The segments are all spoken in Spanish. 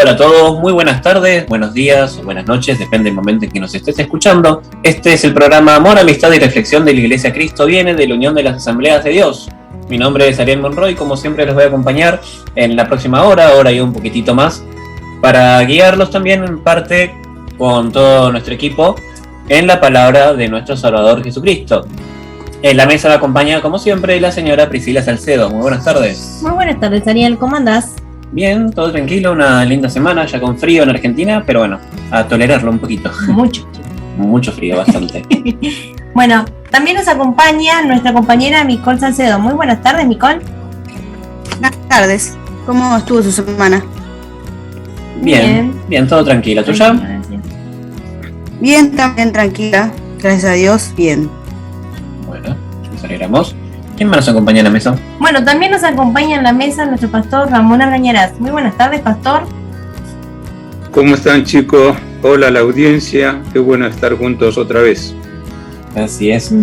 Hola a todos, muy buenas tardes, buenos días o buenas noches, depende del momento en que nos estés escuchando. Este es el programa Amor, Amistad y Reflexión de la Iglesia Cristo Viene de la Unión de las Asambleas de Dios. Mi nombre es Ariel Monroy, como siempre los voy a acompañar en la próxima hora y un poquitito más, para guiarlos también en parte con todo nuestro equipo en la palabra de nuestro Salvador Jesucristo. En la mesa me acompaña, como siempre, la señora Priscila Salcedo. Muy buenas tardes. Muy buenas tardes, Ariel, ¿cómo andás? Bien, todo tranquilo, una linda semana, ya con frío en Argentina, pero bueno, a tolerarlo un poquito. Mucho frío, bastante. Bueno, también nos acompaña nuestra compañera Micol Salcedo. Muy buenas tardes, Micol. Buenas tardes, ¿cómo estuvo su semana? Bien, todo tranquilo. ¿Tuya? Bien, también tranquila, gracias a Dios, bien. Bueno, nos alegramos. ¿Quién más nos acompaña en la mesa? Bueno, también nos acompaña en la mesa nuestro pastor Ramón Argañarás. Muy buenas tardes, pastor. ¿Cómo están, chicos? Hola a la audiencia, qué bueno estar juntos otra vez. Así es.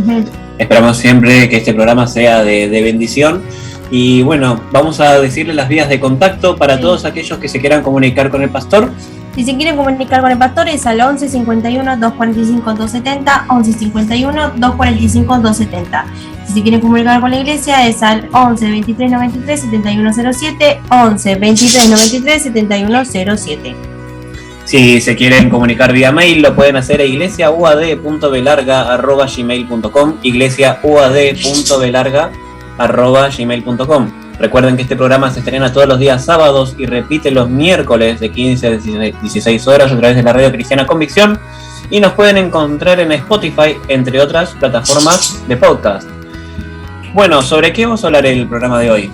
Esperamos siempre que este programa sea de bendición. Y bueno, vamos a decirle las vías de contacto para todos aquellos que se quieran comunicar con el pastor. Si se quieren comunicar con el pastor es al 11 51 245 270, 11 51 245 270. Si se quieren comunicar con la iglesia es al 11 23 93 7107, 11 23 93 7107. Si se quieren comunicar vía mail, lo pueden hacer a iglesiauad.belarga@gmail.com, iglesiauad.belarga@gmail.com. Recuerden que este programa se estrena todos los días sábados y repite los miércoles de 15 a 16 horas a través de la radio Cristiana Convicción, y nos pueden encontrar en Spotify, entre otras plataformas de podcast. Bueno, ¿sobre qué vamos a hablar el programa de hoy?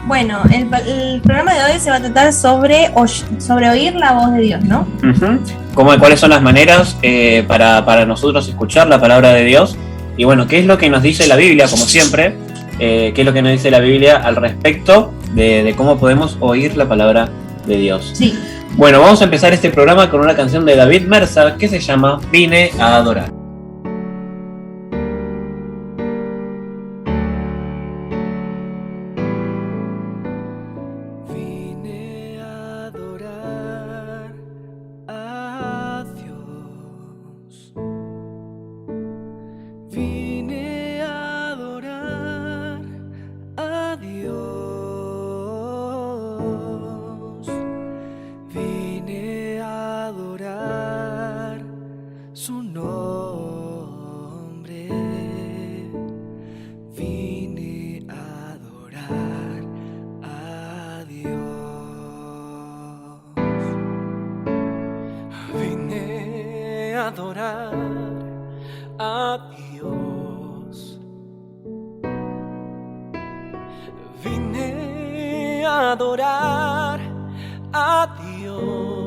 Bueno, el programa de hoy se va a tratar sobre oír la voz de Dios, ¿no? ¿Cuáles son las maneras para nosotros escuchar la palabra de Dios? Y bueno, ¿qué es lo que nos dice la Biblia, como siempre? ¿Qué es lo que nos dice la Biblia al respecto de cómo podemos oír la palabra de Dios? Sí. Bueno, vamos a empezar este programa con una canción de David Mersa que se llama Vine a adorar. Adorar a Dios,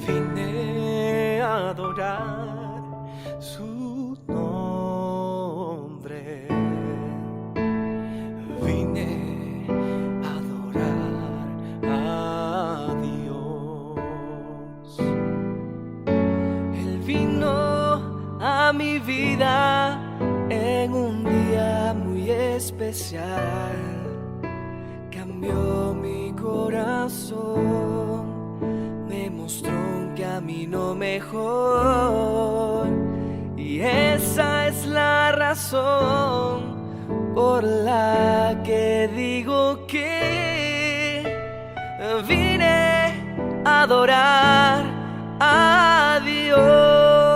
vine a adorar su nombre, vine a adorar a Dios. Él vino a mi vida en un día muy especial, cambió mi corazón, me mostró un camino mejor, y esa es la razón por la que digo que vine a adorar a Dios.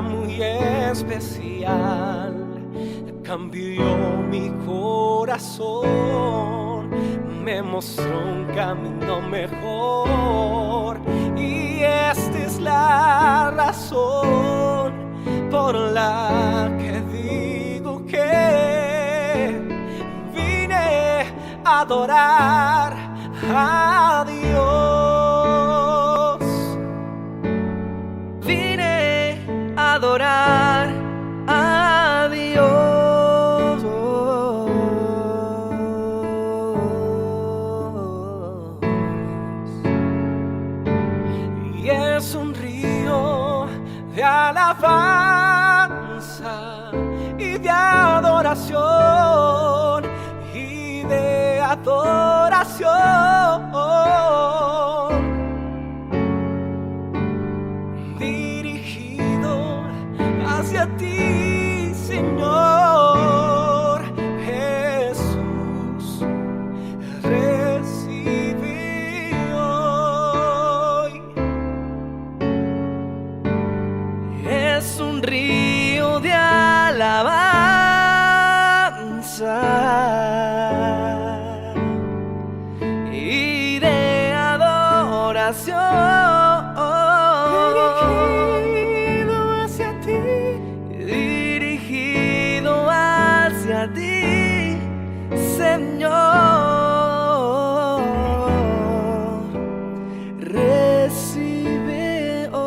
Muy especial, cambió mi corazón, me mostró un camino mejor, y esta es la razón por la que digo que vine a adorar a Dios. Adorar a Dios, y es un río de alabanza hacia ti, Señor Jesús. Recibe hoy. Es un río de alabanza y de adoración, dirigido hacia ti, Señor. Recibe hoy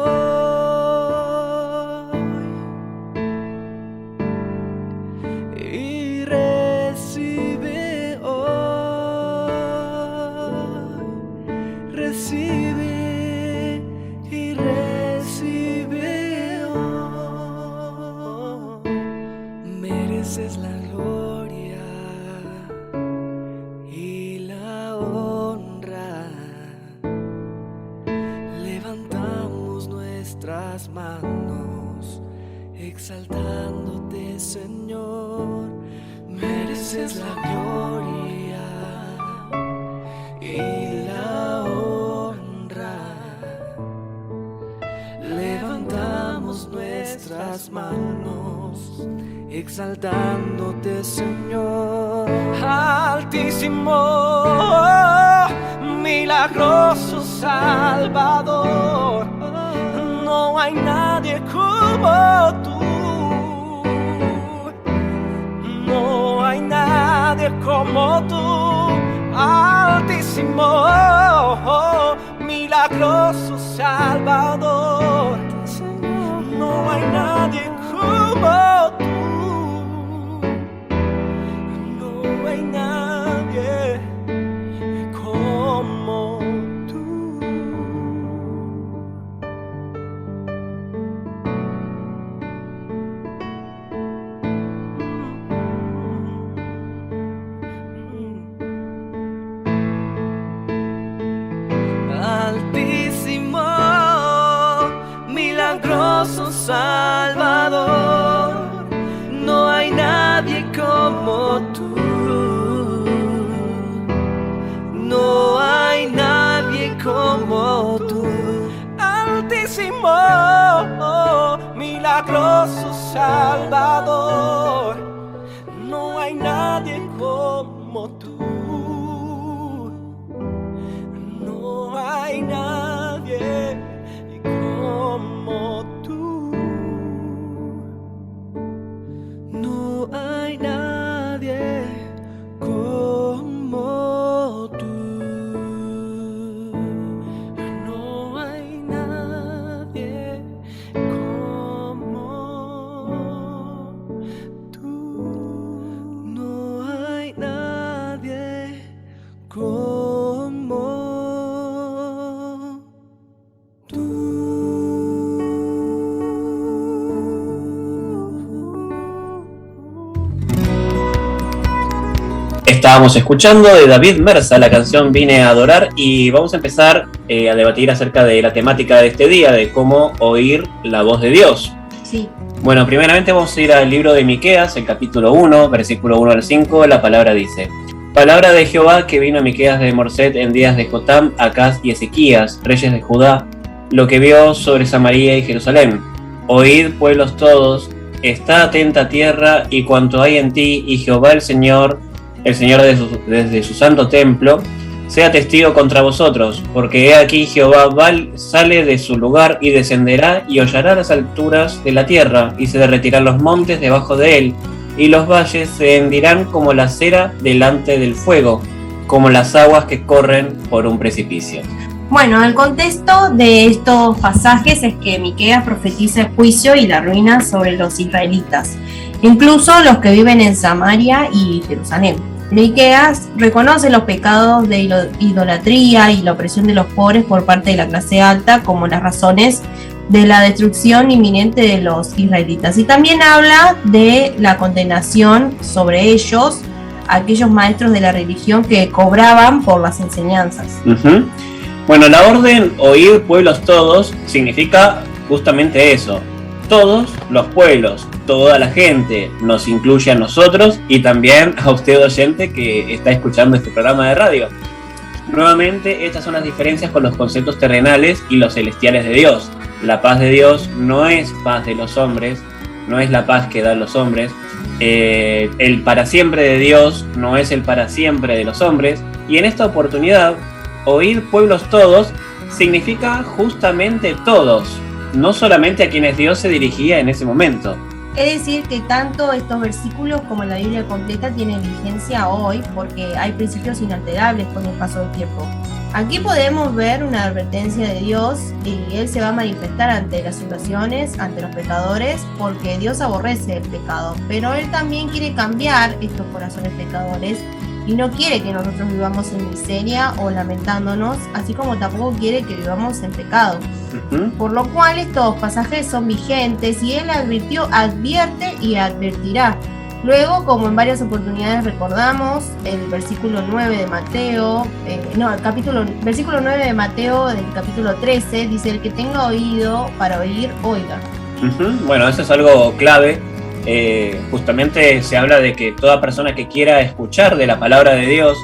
y recibe hoy. Recibe y recibe hoy. Mereces la gloria y la honra. Levantamos nuestras manos exaltándote, Señor. Mereces la gloria y la honra. Levantamos nuestras manos exaltándote, Señor. Altísimo, milagroso Salvador, no hay nadie como tú. No hay nadie como tú. Altísimo, milagroso Salvador, no hay nadie como tú. No hay nadie como tú. Altísimo, milagroso Salvador, no hay nadie como tú. No hay nadie como tú. Altísimo, milagroso Salvador, no hay nadie como tú. No hay nadie como tú. No hay nadie como tú. No hay nadie como tú. No hay nadie como tú. Estábamos escuchando de David Merza la canción Vine a Adorar y vamos a empezar a debatir acerca de la temática de este día, de cómo oír la voz de Dios. Sí. Bueno, primeramente vamos a ir al libro de Miqueas, el capítulo 1, versículo 1 al 5, la palabra dice: Palabra de Jehová que vino a Miqueas de Morset en días de Jotam, Acaz y Ezequías, reyes de Judá, lo que vio sobre Samaria y Jerusalén. Oíd, pueblos todos, está atenta tierra y cuanto hay en ti, y Jehová el Señor desde su santo templo, sea testigo contra vosotros, porque he aquí Jehová sale de su lugar y descenderá y hollará las alturas de la tierra, y se derretirán los montes debajo de él, y los valles se hendirán como la cera delante del fuego, como las aguas que corren por un precipicio. Bueno, el contexto de estos pasajes es que Miqueas profetiza el juicio y la ruina sobre los israelitas, incluso los que viven en Samaria y Jerusalén. Miqueas reconoce los pecados de idolatría y la opresión de los pobres por parte de la clase alta como las razones de la destrucción inminente de los israelitas. Y también habla de la condenación sobre ellos, aquellos maestros de la religión que cobraban por las enseñanzas. Uh-huh. Bueno, la orden oír pueblos todos significa justamente eso. todos los pueblos, toda la gente, nos incluye a nosotros y también a usted oyente que está escuchando este programa de radio. Nuevamente, estas son las diferencias con los conceptos terrenales y los celestiales de Dios. La paz de Dios no es paz de los hombres, no es la paz que dan los hombres. El para siempre de Dios no es el para siempre de los hombres. Y en esta oportunidad, oír pueblos todos significa justamente todos, no solamente a quienes Dios se dirigía en ese momento. Es decir, que tanto estos versículos como la Biblia completa tienen vigencia hoy porque hay principios inalterables con el paso del tiempo. Aquí podemos ver una advertencia de Dios y Él se va a manifestar ante las situaciones, ante los pecadores, porque Dios aborrece el pecado, pero Él también quiere cambiar estos corazones pecadores y no quiere que nosotros vivamos en miseria o lamentándonos, así como tampoco quiere que vivamos en pecado. Por lo cual estos pasajes son vigentes y Él advierte y advertirá. Luego, como en varias oportunidades recordamos, el versículo 9 de Mateo, versículo 9 de Mateo del capítulo 13, dice: el que tenga oído para oír, oiga. Bueno, eso es algo clave. Justamente se habla de que toda persona que quiera escuchar de la palabra de Dios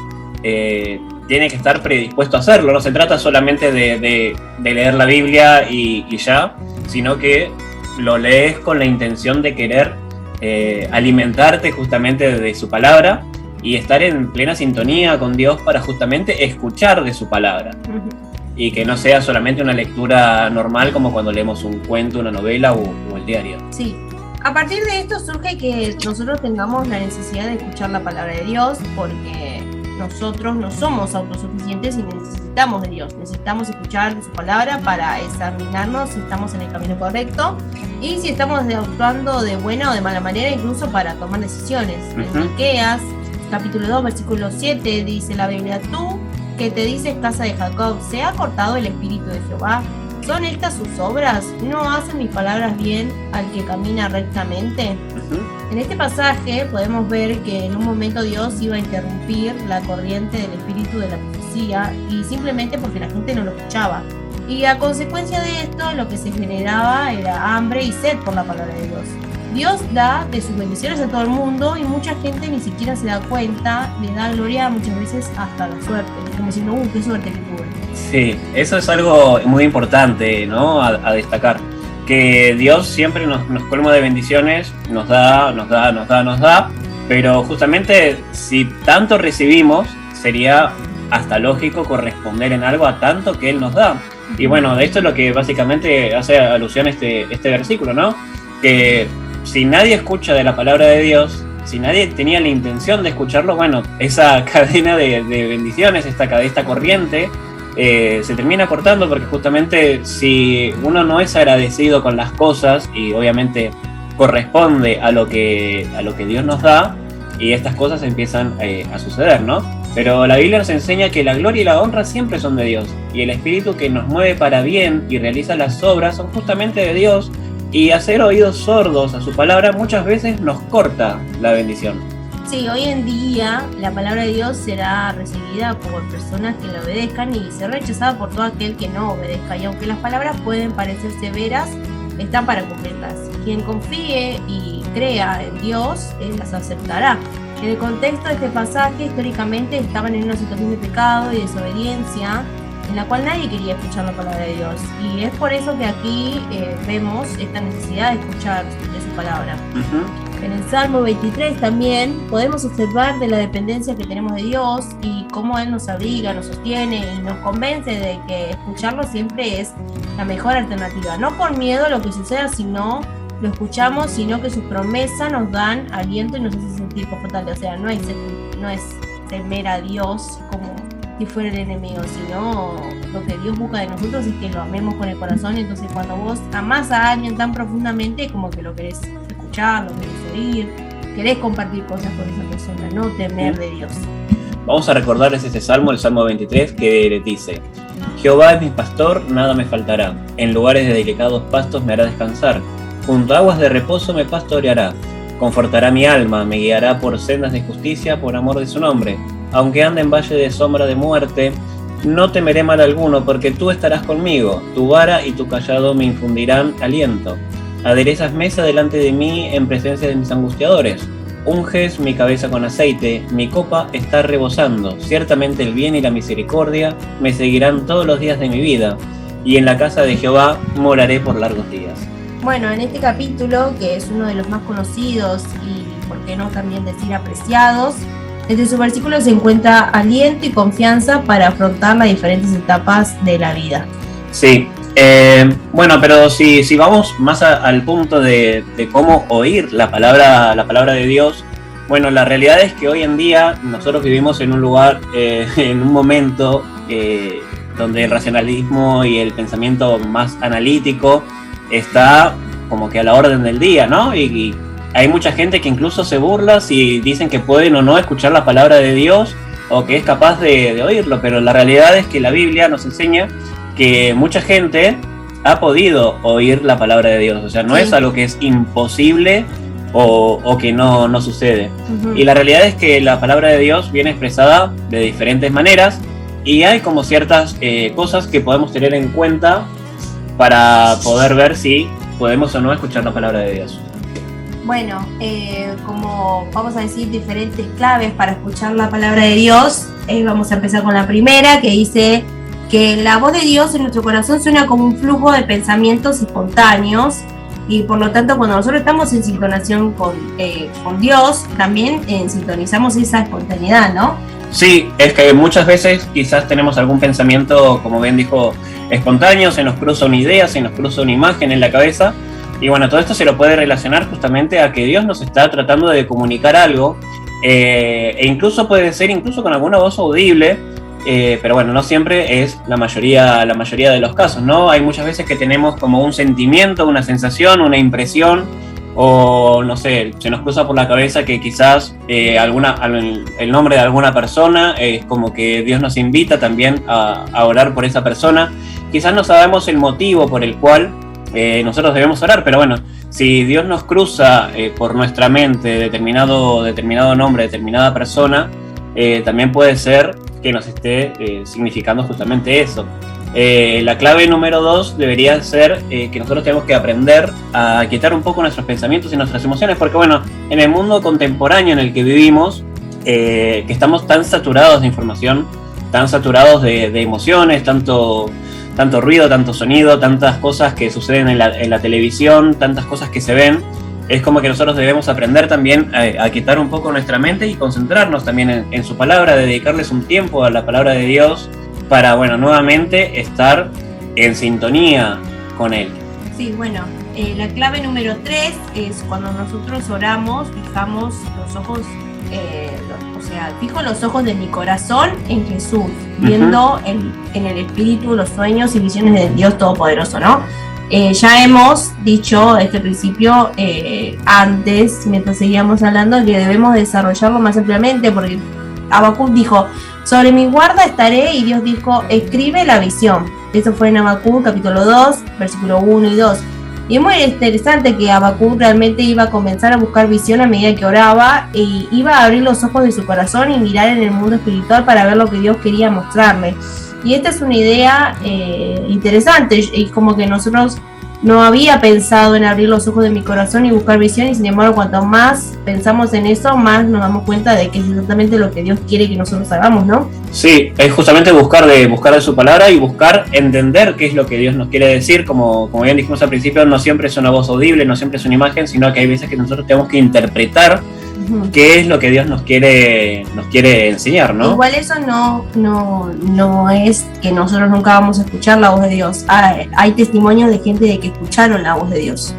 tiene que estar predispuesto a hacerlo. No se trata solamente de leer la Biblia y ya, sino que lo lees con la intención de querer alimentarte justamente de su palabra y estar en plena sintonía con Dios para justamente escuchar de su palabra. Y que no sea solamente una lectura normal como cuando leemos un cuento, una novela o el diario. Sí. A partir de esto surge que nosotros tengamos la necesidad de escuchar la palabra de Dios, porque nosotros no somos autosuficientes y necesitamos de Dios. Necesitamos escuchar su palabra para examinarnos si estamos en el camino correcto y si estamos actuando de buena o de mala manera, incluso para tomar decisiones. En Miqueas, capítulo 2, versículo 7, dice la Biblia: tú que te dices casa de Jacob, ¿se ha cortado el espíritu de Jehová? ¿Son estas sus obras? ¿No hacen mis palabras bien al que camina rectamente? En este pasaje podemos ver que en un momento Dios iba a interrumpir la corriente del espíritu de la profecía y simplemente porque la gente no lo escuchaba. Y a consecuencia de esto lo que se generaba era hambre y sed por la palabra de Dios. Dios da de sus bendiciones a todo el mundo y mucha gente ni siquiera se da cuenta, le da gloria muchas veces hasta la suerte, como diciendo, qué suerte que tuve. Sí, eso es algo muy importante, ¿no? A destacar, que Dios siempre nos colma de bendiciones, nos da, pero justamente si tanto recibimos, sería hasta lógico corresponder en algo a tanto que Él nos da. Y bueno, de esto es lo que básicamente hace alusión este versículo, ¿no? Que si nadie escucha de la palabra de Dios, si nadie tenía la intención de escucharlo, bueno, esa cadena de bendiciones, esta corriente, se termina cortando, porque justamente si uno no es agradecido con las cosas y obviamente corresponde a lo que Dios nos da, y estas cosas empiezan a suceder, ¿no? Pero la Biblia nos enseña que la gloria y la honra siempre son de Dios, y el Espíritu que nos mueve para bien y realiza las obras son justamente de Dios, y hacer oídos sordos a su palabra muchas veces nos corta la bendición. Sí, hoy en día la palabra de Dios será recibida por personas que la obedezcan y será rechazada por todo aquel que no obedezca. Y aunque las palabras pueden parecer severas, están para cumplirlas. Quien confíe y crea en Dios, Él las aceptará. En el contexto de este pasaje, históricamente estaban en una situación de pecado y desobediencia, en la cual nadie quería escuchar la palabra de Dios. Y es por eso que aquí vemos esta necesidad de escuchar de su palabra. En el Salmo 23 también podemos observar de la dependencia que tenemos de Dios y cómo Él nos abriga, nos sostiene y nos convence de que escucharlo siempre es la mejor alternativa. No por miedo a lo que suceda, sino lo escuchamos, sino que sus promesas nos dan aliento y nos hace sentir confortables. O sea, no es temer a Dios como si fuera el enemigo, sino lo que Dios busca de nosotros es que lo amemos con el corazón. Entonces cuando vos amás a alguien tan profundamente, como que lo querés escuchar, lo querés oír, querés compartir cosas con esa persona, no temer de Dios. Vamos a recordarles este salmo, el Salmo 23, que le dice: Jehová es mi pastor, nada me faltará, en lugares de delicados pastos me hará descansar, junto a aguas de reposo me pastoreará, confortará mi alma, me guiará por sendas de justicia por amor de su nombre. Aunque ande en valle de sombra de muerte, no temeré mal alguno, porque tú estarás conmigo, tu vara y tu cayado me infundirán aliento. Aderezas mesa delante de mí en presencia de mis angustiadores. Unges mi cabeza con aceite, mi copa está rebosando. Ciertamente el bien y la misericordia me seguirán todos los días de mi vida, y en la casa de Jehová moraré por largos días. Bueno, en este capítulo, que es uno de los más conocidos y, por qué no también decir, apreciados, desde su versículo se encuentra aliento y confianza para afrontar las diferentes etapas de la vida. Sí, bueno, pero si vamos más al punto de cómo oír la palabra de Dios, bueno, la realidad es que hoy en día nosotros vivimos en un lugar, en un momento donde el racionalismo y el pensamiento más analítico está como que a la orden del día, ¿no? Y hay mucha gente que incluso se burla si dicen que pueden o no escuchar la palabra de Dios o que es capaz de oírlo, pero la realidad es que la Biblia nos enseña que mucha gente ha podido oír la palabra de Dios, o sea, no es algo que es imposible o que no sucede. Y la realidad es que la palabra de Dios viene expresada de diferentes maneras y hay como ciertas cosas que podemos tener en cuenta para poder ver si podemos o no escuchar la palabra de Dios. Bueno, como vamos a decir diferentes claves para escuchar la palabra de Dios, vamos a empezar con la primera, que dice que la voz de Dios en nuestro corazón suena como un flujo de pensamientos espontáneos, y por lo tanto cuando nosotros estamos en sintonación con Dios, también sintonizamos esa espontaneidad, ¿no? Sí, es que muchas veces quizás tenemos algún pensamiento, como bien dijo, espontáneo, se nos cruza una idea, se nos cruza una imagen en la cabeza, y bueno, todo esto se lo puede relacionar justamente a que Dios nos está tratando de comunicar algo, e incluso puede ser incluso con alguna voz audible, pero bueno, no siempre es la mayoría de los casos, ¿no? Hay muchas veces que tenemos como un sentimiento, una sensación, una impresión, o no sé, se nos cruza por la cabeza que quizás el nombre de alguna persona es como que Dios nos invita también a orar por esa persona. Quizás no sabemos el motivo por el cual nosotros debemos orar, pero bueno, si Dios nos cruza por nuestra mente determinado nombre, determinada persona, también puede ser que nos esté significando justamente eso. La clave número 2 debería ser que nosotros tenemos que aprender a quitar un poco nuestros pensamientos y nuestras emociones, porque bueno, en el mundo contemporáneo en el que vivimos, que estamos tan saturados de información, tan saturados de emociones, tanto ruido, tanto sonido, tantas cosas que suceden en la televisión, tantas cosas que se ven, es como que nosotros debemos aprender también a quitar un poco nuestra mente y concentrarnos también en su palabra, dedicarles un tiempo a la palabra de Dios para, bueno, nuevamente estar en sintonía con Él. Sí, bueno, la clave número 3 es cuando nosotros oramos, fijamos los ojos, fijo los ojos de mi corazón en Jesús, viendo en el Espíritu los sueños y visiones de Dios Todopoderoso, ¿no? Ya hemos dicho este principio antes, mientras seguíamos hablando, que debemos desarrollarlo más ampliamente, porque Habacuc dijo: sobre mi guarda estaré, y Dios dijo: escribe la visión. Eso fue en Habacuc capítulo 2, versículo 1 y 2. Y es muy interesante que Habacuc realmente iba a comenzar a buscar visión a medida que oraba, y iba a abrir los ojos de su corazón y mirar en el mundo espiritual para ver lo que Dios quería mostrarle. Y esta es una idea interesante, y como que nosotros no había pensado en abrir los ojos de mi corazón y buscar visión, y sin embargo cuanto más pensamos en eso, más nos damos cuenta de que es exactamente lo que Dios quiere que nosotros hagamos, ¿no? Sí, es justamente buscar de su palabra y buscar entender qué es lo que Dios nos quiere decir. Como bien dijimos al principio, no siempre es una voz audible, no siempre es una imagen, sino que hay veces que nosotros tenemos que interpretar qué es lo que Dios nos quiere enseñar, ¿no? Igual eso no es que nosotros nunca vamos a escuchar la voz de Dios. Hay testimonios de gente de que escucharon la voz de Dios.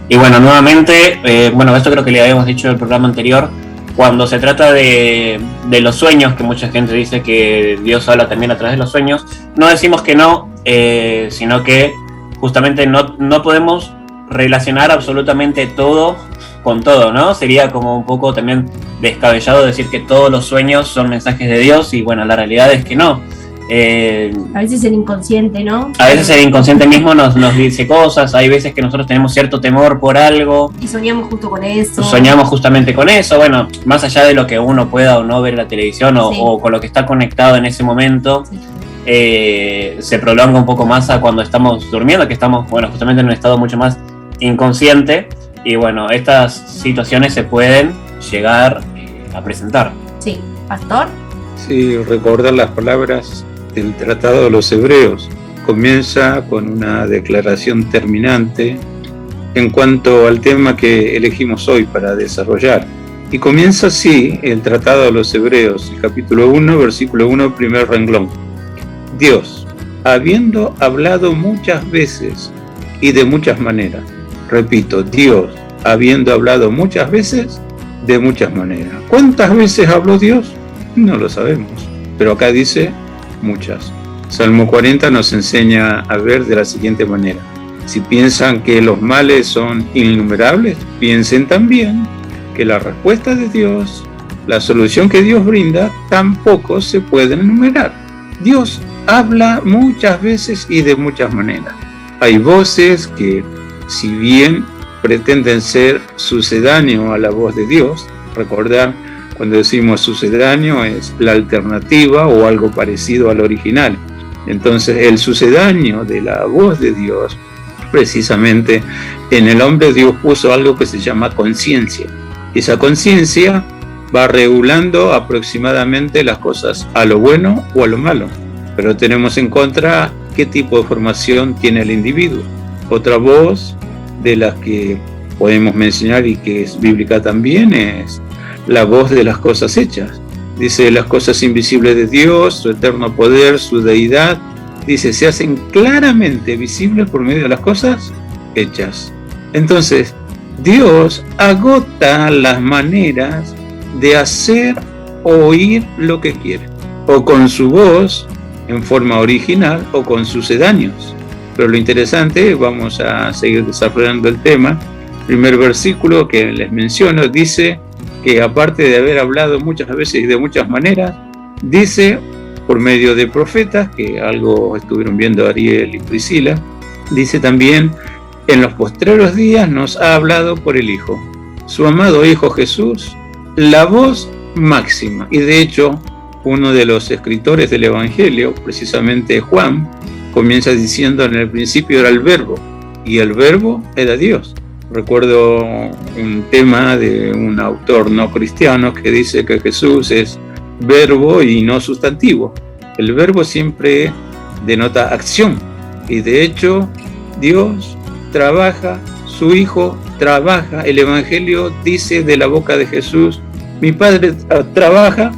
Y bueno, nuevamente, esto creo que le habíamos dicho en el programa anterior, cuando se trata de los sueños, que mucha gente dice que Dios habla también a través de los sueños, no decimos que no, sino que justamente no podemos relacionar absolutamente todo con todo, ¿no? Sería como un poco también descabellado decir que todos los sueños son mensajes de Dios, y bueno, la realidad es que no. A veces el inconsciente, ¿no? A veces el inconsciente mismo nos dice cosas, hay veces que nosotros tenemos cierto temor por algo. Y soñamos justo con eso. Soñamos justamente con eso, bueno, más allá de lo que uno pueda o no ver en la televisión o con lo que está conectado en ese momento. Sí. se prolonga un poco más a cuando estamos durmiendo, que estamos, bueno, justamente en un estado mucho más inconsciente, y bueno, estas situaciones se pueden llegar a presentar. Sí, pastor. Sí, recordar las palabras del Tratado de los Hebreos. Comienza con una declaración terminante en cuanto al tema que elegimos hoy para desarrollar. Y comienza así el Tratado de los Hebreos, el capítulo 1, versículo 1, primer renglón. Dios, habiendo hablado muchas veces y de muchas maneras. Repito, Dios, habiendo hablado muchas veces, de muchas maneras. ¿Cuántas veces habló Dios? No lo sabemos, pero acá dice muchas. Salmo 40 nos enseña a ver de la siguiente manera. Si piensan que los males son innumerables, piensen también que la respuesta de Dios, la solución que Dios brinda, tampoco se puede enumerar. Dios habla muchas veces y de muchas maneras. Hay voces que, si bien pretenden ser sucedáneo a la voz de Dios, recordar, cuando decimos sucedáneo es la alternativa o algo parecido al original. Entonces el sucedáneo de la voz de Dios, precisamente en el hombre Dios puso algo que se llama conciencia. Esa conciencia va regulando aproximadamente las cosas a lo bueno o a lo malo, pero tenemos en contra qué tipo de formación tiene el individuo. Otra voz de las que podemos mencionar y que es bíblica también es la voz de las cosas hechas. Dice, las cosas invisibles de Dios, su eterno poder, su deidad, dice, se hacen claramente visibles por medio de las cosas hechas. Entonces, Dios agota las maneras de hacer oír lo que quiere, o con su voz en forma original o con sucedáneos. Pero lo interesante, vamos a seguir desarrollando el tema. El primer versículo que les menciono dice que aparte de haber hablado muchas veces y de muchas maneras, dice por medio de profetas, que algo estuvieron viendo Ariel y Priscila, dice también, en los postreros días nos ha hablado por el Hijo, su amado Hijo Jesús, la voz máxima. Y de hecho, uno de los escritores del Evangelio, precisamente Juan, comienza diciendo, en el principio era el Verbo, y el Verbo era Dios. Recuerdo un tema de un autor no cristiano que dice que Jesús es verbo y no sustantivo. El verbo siempre denota acción, y de hecho Dios trabaja, su Hijo trabaja. El Evangelio dice de la boca de Jesús, mi Padre trabaja,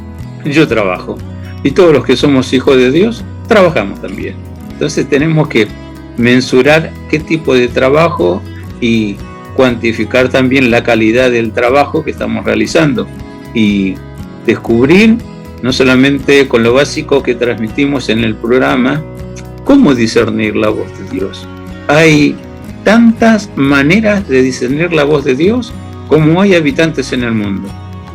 yo trabajo. Y todos los que somos hijos de Dios, trabajamos también. Entonces tenemos que mensurar qué tipo de trabajo y cuantificar también la calidad del trabajo que estamos realizando y descubrir, no solamente con lo básico que transmitimos en el programa, cómo discernir la voz de Dios. Hay tantas maneras de discernir la voz de Dios como hay habitantes en el mundo.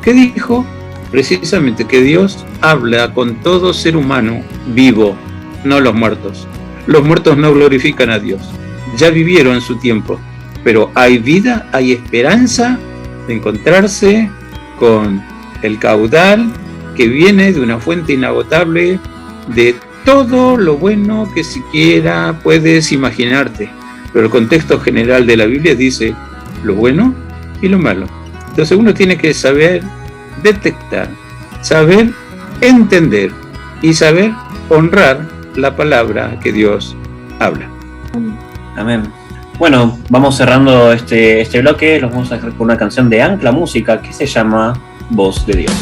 ¿Qué dijo? Precisamente que Dios habla con todo ser humano vivo, no los muertos. Los muertos no glorifican a Dios, ya vivieron su tiempo, pero hay vida, hay esperanza de encontrarse con el caudal que viene de una fuente inagotable de todo lo bueno que siquiera puedes imaginarte. Pero el contexto general de la Biblia dice lo bueno y lo malo. Entonces uno tiene que saber detectar, saber entender y saber honrar la palabra que Dios habla. Amén. Bueno, vamos cerrando este bloque. Los vamos a dejar con una canción de Ancla Música que se llama Voz de Dios.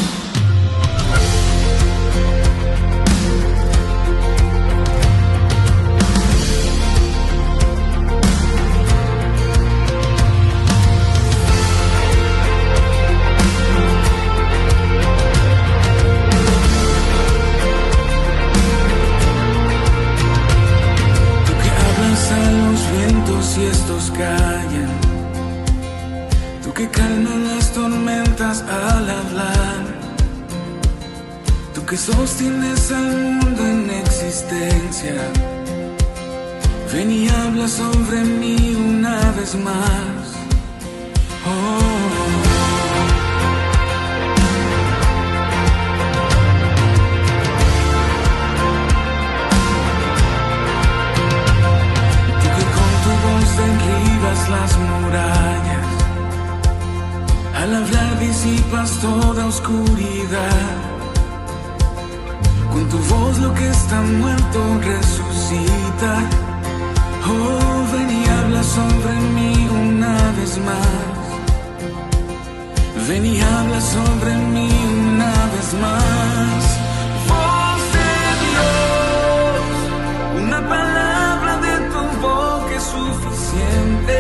Sostienes al mundo en existencia. Ven y habla sobre mí una vez más. disipas toda oscuridad. Con tu voz lo que está muerto resucita. Oh, ven y habla sobre mí una vez más. Ven y habla sobre mí una vez más. Voz de Dios, una palabra de tu boca es suficiente.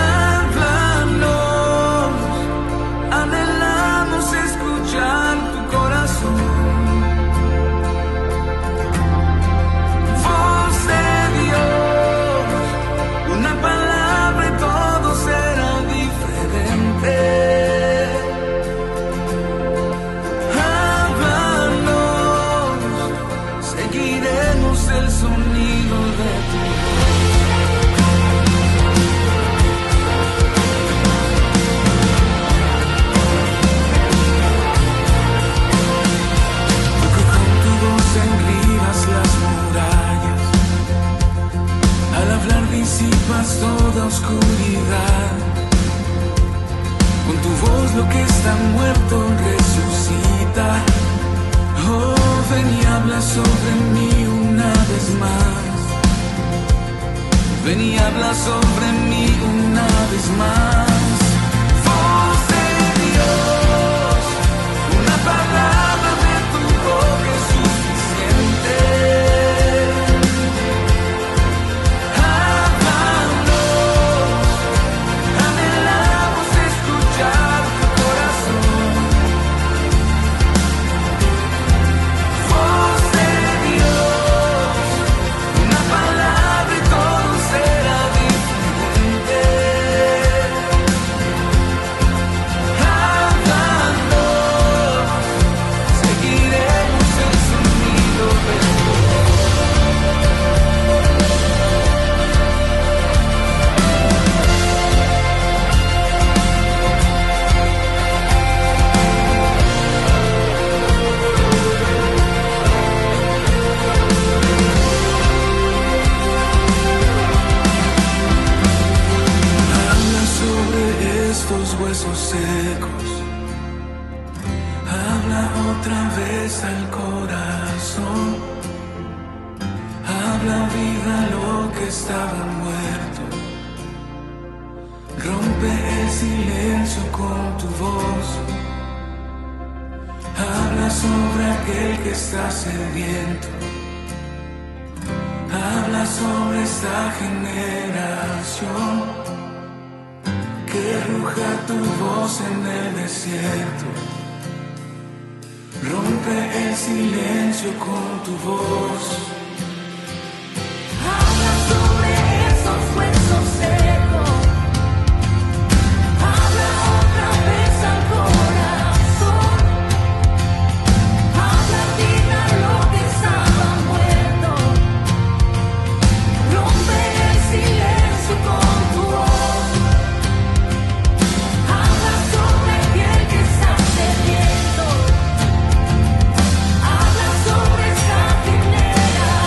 Háblanos, anhelamos escuchar tu corazón. Voz de Dios, una palabra y todo será diferente. Háblanos, seguiremos el sonido de tu las murallas, al hablar disipas toda oscuridad. Con tu voz lo que está muerto resucita. Oh, ven y habla sobre mí una vez más. Ven y habla sobre mí una vez más. Voz de Dios, una palabra de tu boca es suficiente. Huesos secos, habla otra vez al corazón, habla vida lo que estaba muerto, rompe el silencio con tu voz, habla sobre aquel que está sediento, habla sobre esta generación. Que ruja tu voz en el desierto, rompe el silencio con tu voz. Habla sobre esos huesos secos, habla otra vez al corazón, habla vida lo que estaba muerto, rompe el silencio con tu voz. Habla sobre esta generación.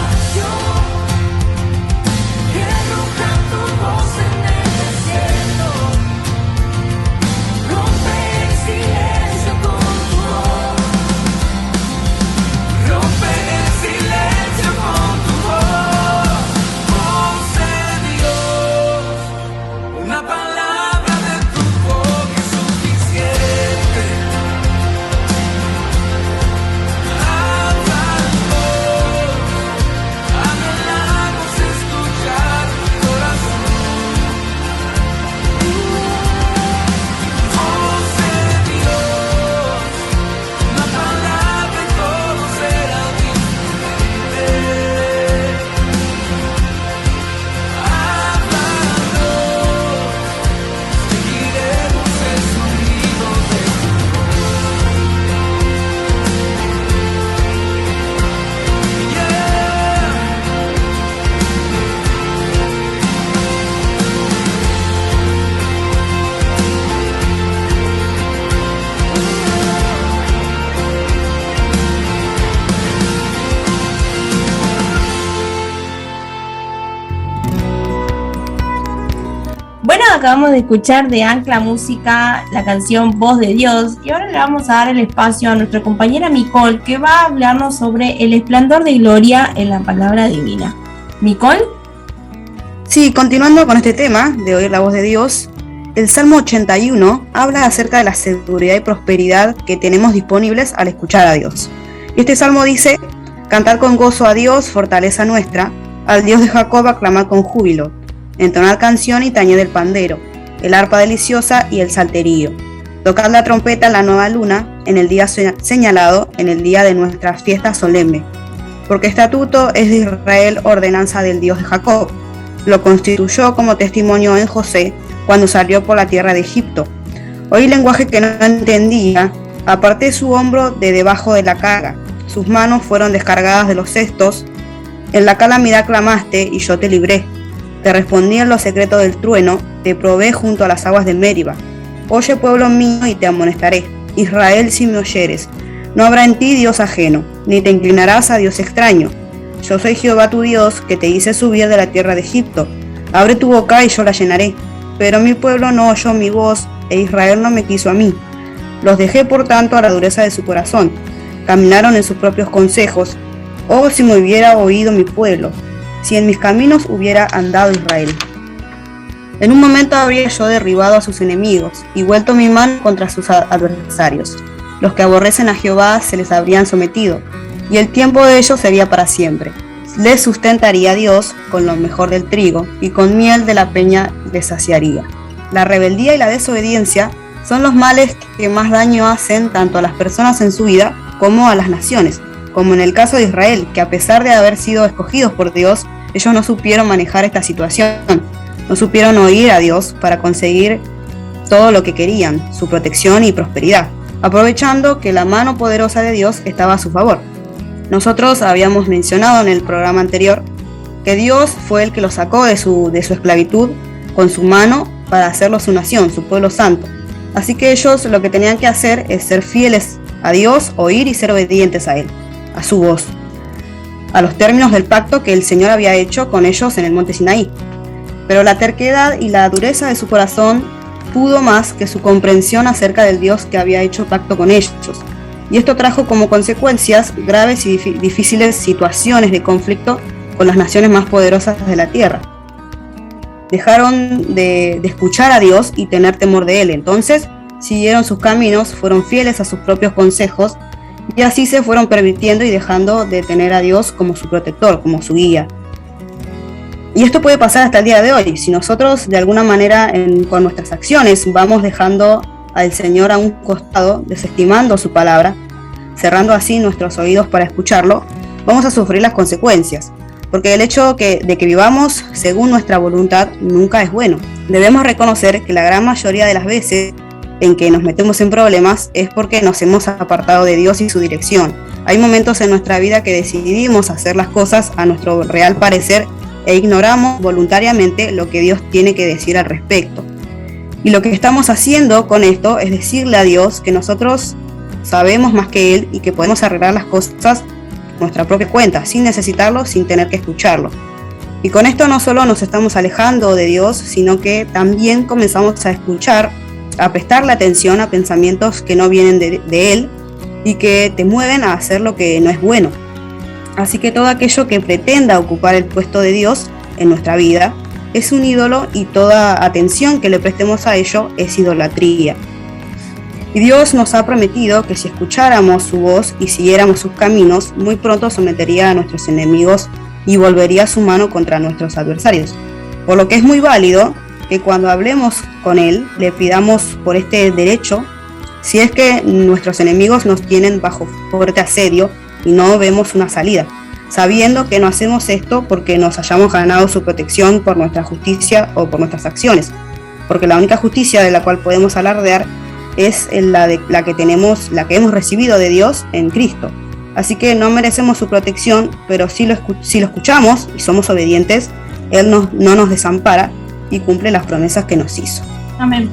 Bueno, acabamos de escuchar de Ancla Música la canción Voz de Dios y ahora le vamos a dar el espacio a nuestra compañera Micol, que va a hablarnos sobre el esplendor de gloria en la palabra divina. ¿Micol? Sí, continuando con este tema de oír la voz de Dios, el Salmo 81 habla acerca de la seguridad y prosperidad que tenemos disponibles al escuchar a Dios. Y este salmo dice: cantar con gozo a Dios, fortaleza nuestra, al Dios de Jacob aclamar con júbilo, entonar canción y tañed el pandero, el arpa deliciosa y el salterio. Tocad la trompeta en la nueva luna, en el día señalado, en el día de nuestra fiesta solemne. Porque estatuto es de Israel, ordenanza del Dios de Jacob. Lo constituyó como testimonio en José, cuando salió por la tierra de Egipto. Oí lenguaje que no entendía, aparté su hombro de debajo de la carga. Sus manos fueron descargadas de los cestos. En la calamidad clamaste y yo te libré. Te respondí en lo secreto del trueno, te probé junto a las aguas de Meriba. Oye, pueblo mío, y te amonestaré. Israel, si me oyeres, no habrá en ti Dios ajeno, ni te inclinarás a Dios extraño. Yo soy Jehová tu Dios, que te hice subir de la tierra de Egipto. Abre tu boca y yo la llenaré. Pero mi pueblo no oyó mi voz, e Israel no me quiso a mí. Los dejé por tanto a la dureza de su corazón. Caminaron en sus propios consejos. Oh, si me hubiera oído mi pueblo, si en mis caminos hubiera andado Israel. En un momento habría yo derribado a sus enemigos y vuelto mi mano contra sus adversarios. Los que aborrecen a Jehová se les habrían sometido, y el tiempo de ellos sería para siempre. Les sustentaría Dios con lo mejor del trigo, y con miel de la peña les saciaría. La rebeldía y la desobediencia son los males que más daño hacen tanto a las personas en su vida como a las naciones, como en el caso de Israel, que a pesar de haber sido escogidos por Dios, ellos no supieron manejar esta situación, no supieron oír a Dios para conseguir todo lo que querían, su protección y prosperidad, aprovechando que la mano poderosa de Dios estaba a su favor. Nosotros habíamos mencionado en el programa anterior que Dios fue el que los sacó de su esclavitud con su mano para hacerlos su nación, su pueblo santo. Así que ellos lo que tenían que hacer es ser fieles a Dios, oír y ser obedientes a Él, a su voz, a los términos del pacto que el Señor había hecho con ellos en el monte Sinaí. Pero la terquedad y la dureza de su corazón pudo más que su comprensión acerca del Dios que había hecho pacto con ellos. Y esto trajo como consecuencias graves y difíciles situaciones de conflicto con las naciones más poderosas de la tierra. Dejaron de escuchar a Dios y tener temor de Él. Entonces siguieron sus caminos, fueron fieles a sus propios consejos, y así se fueron pervirtiendo y dejando de tener a Dios como su protector, como su guía. Y esto puede pasar hasta el día de hoy. Si nosotros de alguna manera con nuestras acciones vamos dejando al Señor a un costado, desestimando su palabra, cerrando así nuestros oídos para escucharlo, vamos a sufrir las consecuencias. Porque el hecho de que vivamos según nuestra voluntad nunca es bueno. Debemos reconocer que la gran mayoría de las veces en que nos metemos en problemas es porque nos hemos apartado de Dios y su dirección. Hay momentos en nuestra vida que decidimos hacer las cosas a nuestro real parecer e ignoramos voluntariamente lo que Dios tiene que decir al respecto. Y lo que estamos haciendo con esto es decirle a Dios que nosotros sabemos más que Él y que podemos arreglar las cosas por nuestra propia cuenta, sin necesitarlo, sin tener que escucharlo. Y con esto no solo nos estamos alejando de Dios, sino que también comenzamos a escuchar, a prestarle atención a pensamientos que no vienen de Él y que te mueven a hacer lo que no es bueno. Así que todo aquello que pretenda ocupar el puesto de Dios en nuestra vida es un ídolo, y toda atención que le prestemos a ello es idolatría. Y Dios nos ha prometido que si escucháramos su voz y siguiéramos sus caminos, muy pronto sometería a nuestros enemigos y volvería su mano contra nuestros adversarios. Por lo que es muy válido que cuando hablemos con Él le pidamos por este derecho, si es que nuestros enemigos nos tienen bajo fuerte asedio y no vemos una salida, sabiendo que no hacemos esto porque nos hayamos ganado su protección por nuestra justicia o por nuestras acciones, porque la única justicia de la cual podemos alardear es la que hemos recibido de Dios en Cristo. Así que no merecemos su protección, pero si lo escuchamos y somos obedientes, Él no nos desampara y cumple las promesas que nos hizo. Amén.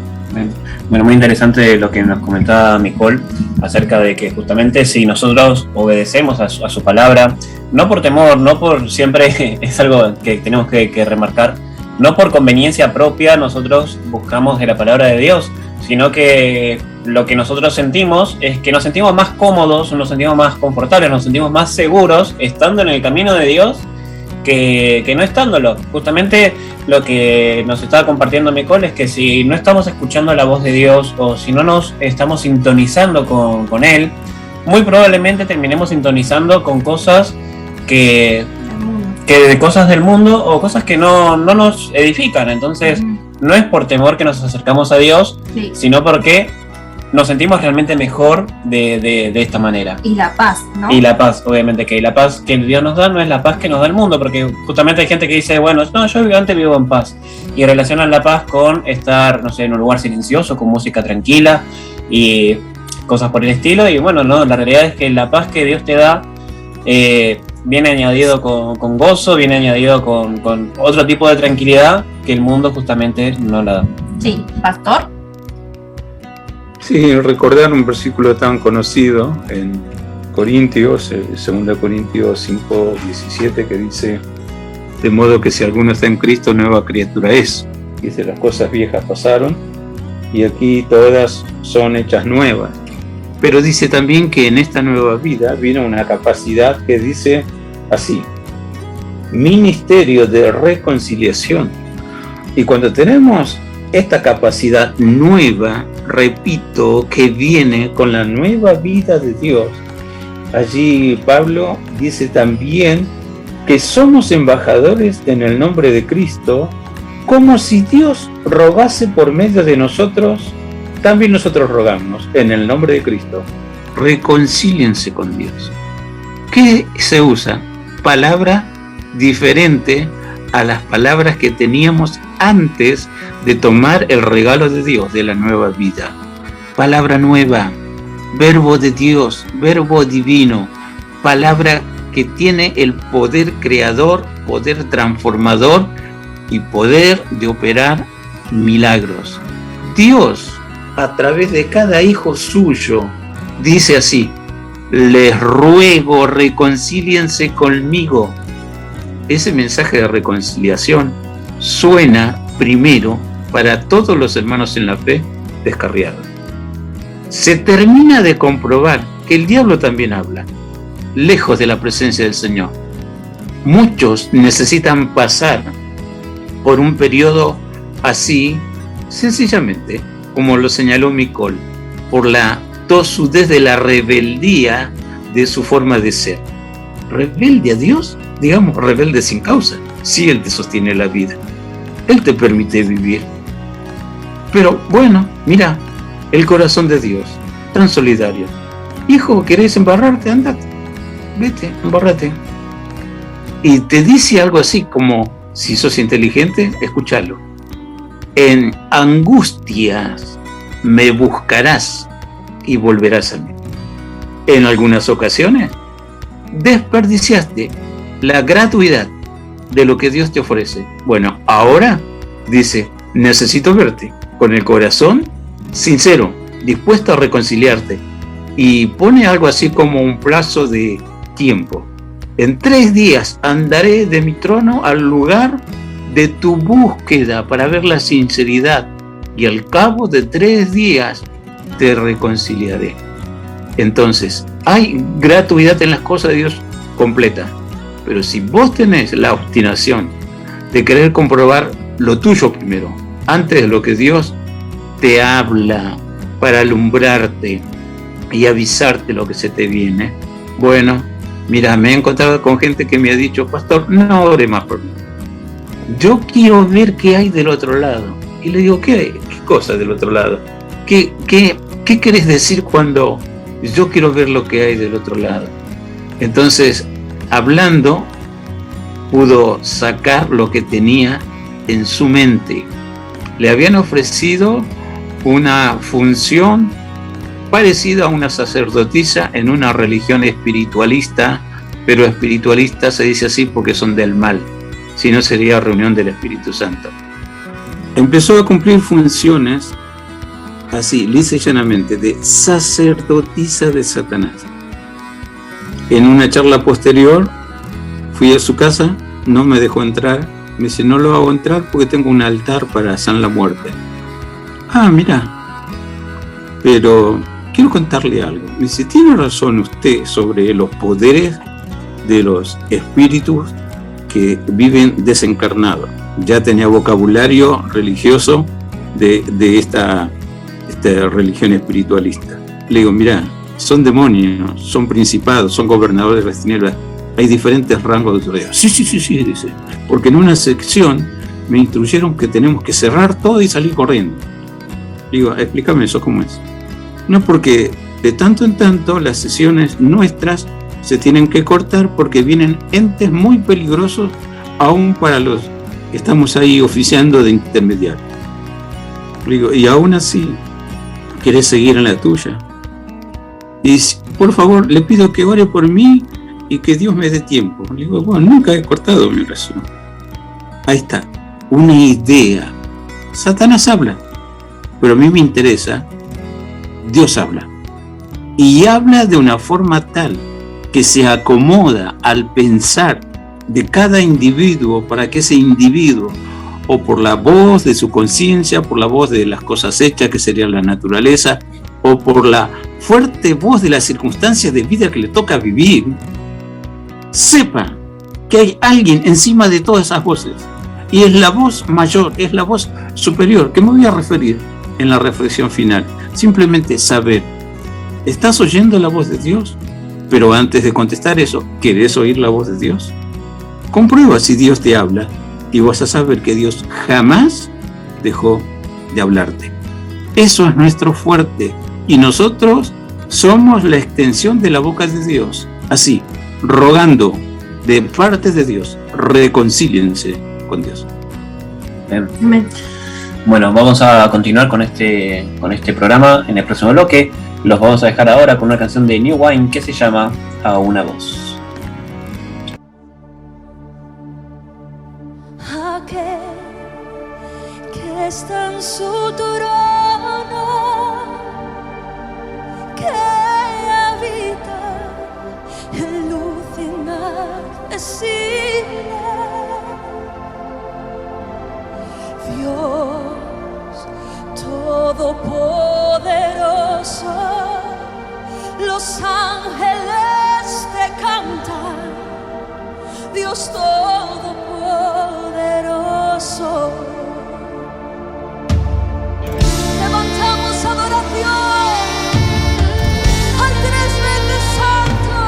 Bueno, muy interesante lo que nos comentaba Micol acerca de que justamente si nosotros obedecemos a su palabra, no por temor, no por siempre, es algo que tenemos que remarcar, no por conveniencia propia nosotros buscamos de la palabra de Dios, sino que lo que nosotros sentimos es que nos sentimos más cómodos, nos sentimos más confortables, nos sentimos más seguros estando en el camino de Dios que no estándolo. Justamente lo que nos estaba compartiendo Nicole es que si no estamos escuchando la voz de Dios o si no nos estamos sintonizando con Él, muy probablemente terminemos sintonizando con cosas que de cosas del mundo o cosas que no nos edifican. Entonces no es por temor que nos acercamos a Dios, Sí. sino porque nos sentimos realmente mejor de esta manera. Y la paz, ¿no? Y la paz, obviamente, que la paz que Dios nos da no es la paz que nos da el mundo, porque justamente hay gente que dice, bueno, no, yo antes vivo en paz, y relacionan la paz con estar, no sé, en un lugar silencioso, con música tranquila y cosas por el estilo, y bueno, no, la realidad es que la paz que Dios te da viene añadido con gozo, viene añadido con otro tipo de tranquilidad que el mundo justamente no la da. Sí, pastor. Sí, recordar un versículo tan conocido en Corintios, 2 Corintios 5:17, que dice: de modo que si alguno está en Cristo, nueva criatura es. Dice, las cosas viejas pasaron y aquí todas son hechas nuevas. Pero dice también que en esta nueva vida viene una capacidad que dice así: ministerio de reconciliación. Y cuando tenemos esta capacidad nueva, repito, que viene con la nueva vida de Dios, allí Pablo dice también que somos embajadores en el nombre de Cristo, como si Dios rogase por medio de nosotros. También nosotros rogamos en el nombre de Cristo: reconcíliense con Dios. ¿Qué se usa? Palabra diferente a las palabras que teníamos antes de tomar el regalo de Dios de la nueva vida. Palabra nueva, verbo de Dios, verbo divino, palabra que tiene el poder creador, poder transformador y poder de operar milagros. Dios, a través de cada hijo suyo, dice así: les ruego, reconcíliense conmigo. Ese mensaje de reconciliación suena primero para todos los hermanos en la fe descarriados. Se termina de comprobar que el diablo también habla, lejos de la presencia del Señor. Muchos necesitan pasar por un periodo así, sencillamente, como lo señaló Nicole, por la tosudez de la rebeldía de su forma de ser. ¿Rebelde a Dios? Digamos, rebelde sin causa. Sí, Él te sostiene la vida. Él te permite vivir. Pero bueno, mira, el corazón de Dios, tan solidario. Hijo, ¿querés embarrarte? Andate. Vete, embárrate. Y te dice algo así como, si sos inteligente, escúchalo. En angustias me buscarás y volverás a mí. En algunas ocasiones desperdiciaste la gratuidad de lo que Dios te ofrece. Bueno, ahora dice, necesito verte con el corazón sincero, dispuesto a reconciliarte, y pone algo así como un plazo de tiempo. En 3 días andaré de mi trono al lugar de tu búsqueda para ver la sinceridad, y al cabo de 3 días te reconciliaré. Entonces, hay gratuidad en las cosas de Dios completa, pero si vos tenés la obstinación de querer comprobar lo tuyo primero, antes de lo que Dios te habla para alumbrarte y avisarte lo que se te viene, bueno, mira, me he encontrado con gente que me ha dicho: pastor, no ore más por mí, yo quiero ver qué hay del otro lado. Y le digo: ¿qué cosa del otro lado? ¿Qué querés decir cuando yo quiero ver lo que hay del otro lado? Entonces, hablando, pudo sacar lo que tenía en su mente. Le habían ofrecido una función parecida a una sacerdotisa en una religión espiritualista, pero espiritualista se dice así porque son del mal, si no sería reunión del Espíritu Santo. Empezó a cumplir funciones así, lisa y llanamente, de sacerdotisa de Satanás. En una charla posterior fui a su casa, no me dejó entrar Me dice, no lo hago entrar porque tengo un altar para San la Muerte. Ah, mira. Pero quiero contarle algo. Me dice, tiene razón usted sobre los poderes de los espíritus que viven desencarnados. Ya tenía vocabulario religioso de esta religión espiritualista. Le digo, mira, son demonios, son principados, son gobernadores de las tinieblas. Hay diferentes rangos de autoridad. Sí, dice. Porque en una sección me instruyeron que tenemos que cerrar todo y salir corriendo. Digo, explícame eso, ¿cómo es? No, porque de tanto en tanto las sesiones nuestras se tienen que cortar porque vienen entes muy peligrosos aún para los que estamos ahí oficiando de intermediario. Digo, y aún así, ¿querés seguir en la tuya? Y por favor, le pido que ore por mí y que Dios me dé tiempo. Le digo, bueno, nunca he cortado mi oración. Ahí está, una idea. Satanás habla, pero a mí me interesa, Dios habla. Y habla de una forma tal que se acomoda al pensar de cada individuo para que ese individuo, o por la voz de su conciencia, por la voz de las cosas hechas, que sería la naturaleza, o por la fuerte voz de las circunstancias de vida que le toca vivir, sepa que hay alguien encima de todas esas voces. Y es la voz mayor, es la voz superior, que me voy a referir en la reflexión final. Simplemente saber, ¿estás oyendo la voz de Dios? Pero antes de contestar eso, ¿querés oír la voz de Dios? Comprueba si Dios te habla y vas a saber que Dios jamás dejó de hablarte. Eso es nuestro fuerte y nosotros somos la extensión de la boca de Dios. Así, rogando de parte de Dios, reconcíliense con Dios. Bien. Amén. Bueno, vamos a continuar con este programa en el próximo bloque. Los vamos a dejar ahora con una canción de New Wine que se llama A una voz. Aquel que está en su trono, que habita en luz inaccesible, Dios todopoderoso, los ángeles te cantan, Dios todopoderoso. Levantamos adoración al tres veces santo.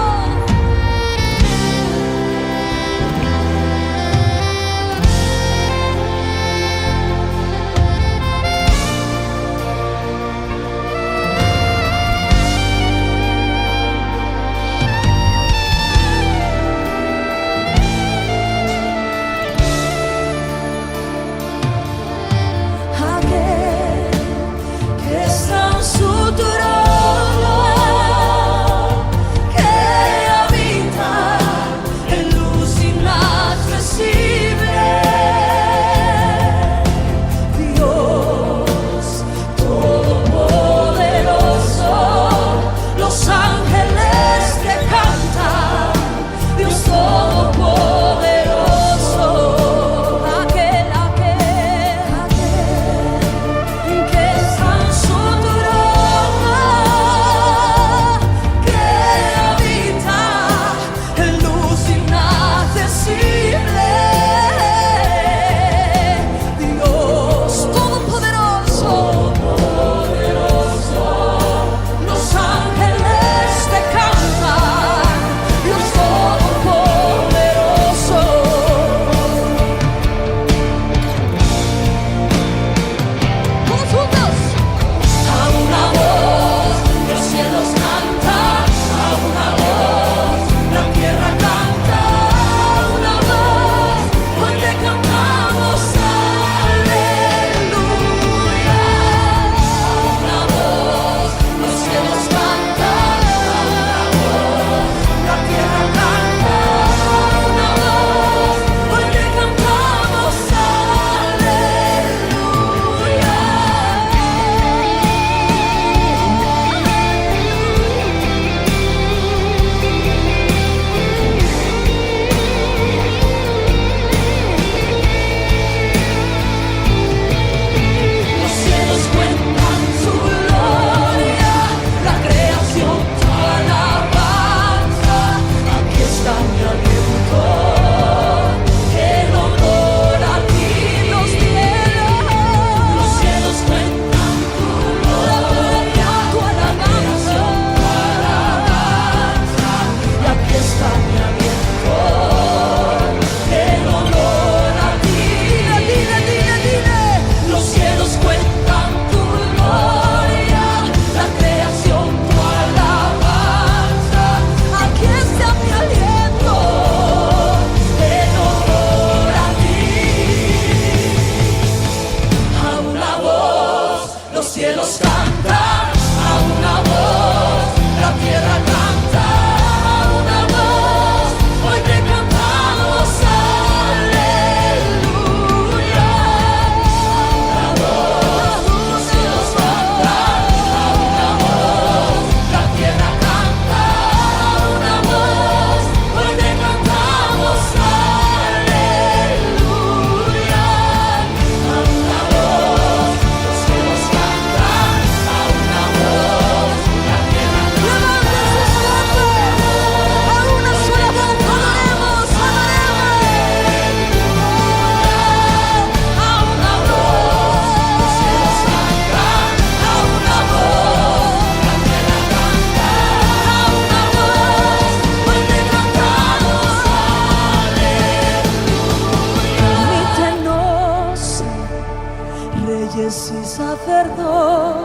reyes y sacerdotes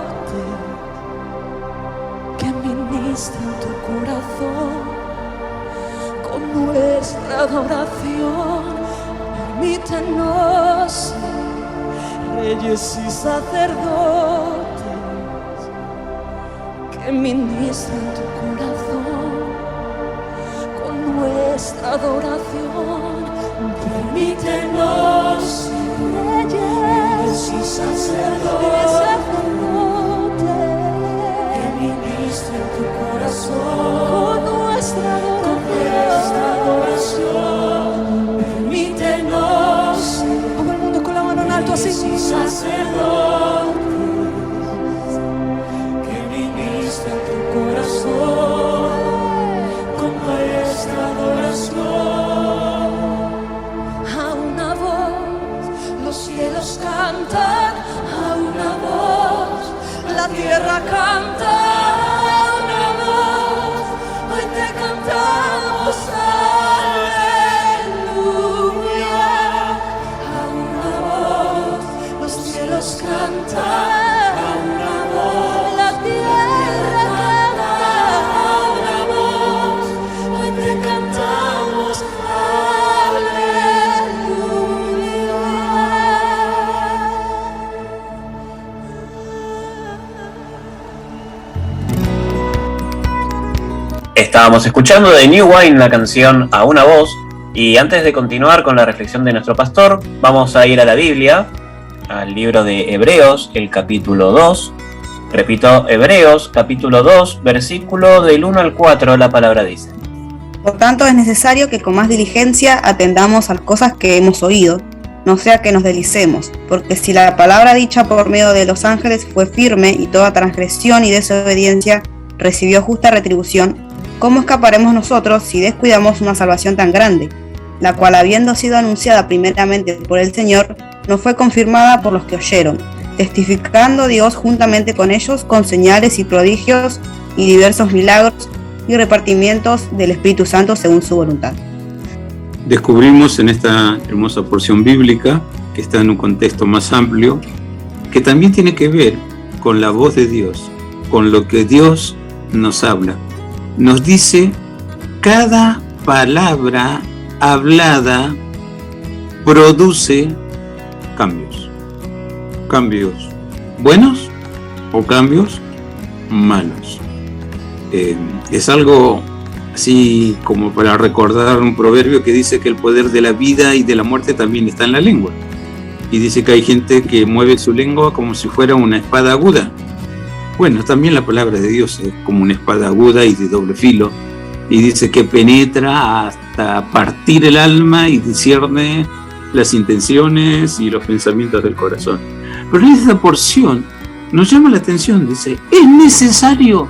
que ministran tu corazón con nuestra adoración. Permítenos ser reyes y sacerdotes que ministran tu corazón con nuestra adoración. Permítenos ser reyes y sacerdotes que ministran tu corazón con nuestra adoración. Permítenos ser todo el mundo con la mano en alto así. Sacerdotes que ministran tu corazón con nuestra adoración. A una voz los cielos cantan, a una voz la tierra canta, a una voz hoy te cantamos, aleluya. A una voz los cielos cantan, a una voz la tierra canta, a una voz hoy te cantamos, Estábamos escuchando de New Wine la canción A una voz, y antes de continuar con la reflexión de nuestro pastor, vamos a ir a la Biblia, al libro de Hebreos, el capítulo 2. Repito, Hebreos, capítulo 2, versículo del 1 al 4, la palabra dice: Por tanto, es necesario que con más diligencia atendamos a las cosas que hemos oído, no sea que nos deslicemos, porque si la palabra dicha por medio de los ángeles fue firme y toda transgresión y desobediencia recibió justa retribución, ¿cómo escaparemos nosotros si descuidamos una salvación tan grande, la cual, habiendo sido anunciada primeramente por el Señor, no fue confirmada por los que oyeron, testificando Dios juntamente con ellos con señales y prodigios y diversos milagros y repartimientos del Espíritu Santo según su voluntad? Descubrimos en esta hermosa porción bíblica, que está en un contexto más amplio, que también tiene que ver con la voz de Dios, con lo que Dios nos habla. Nos dice: cada palabra hablada produce cambios. Cambios buenos o cambios malos. Es algo así como para recordar un proverbio que dice que el poder de la vida y de la muerte también está en la lengua. Y dice que hay gente que mueve su lengua como si fuera una espada aguda. Bueno, también la palabra de Dios es como una espada aguda y de doble filo, y dice que penetra hasta partir el alma y discierne las intenciones y los pensamientos del corazón. Pero en esta porción nos llama la atención, dice: es necesario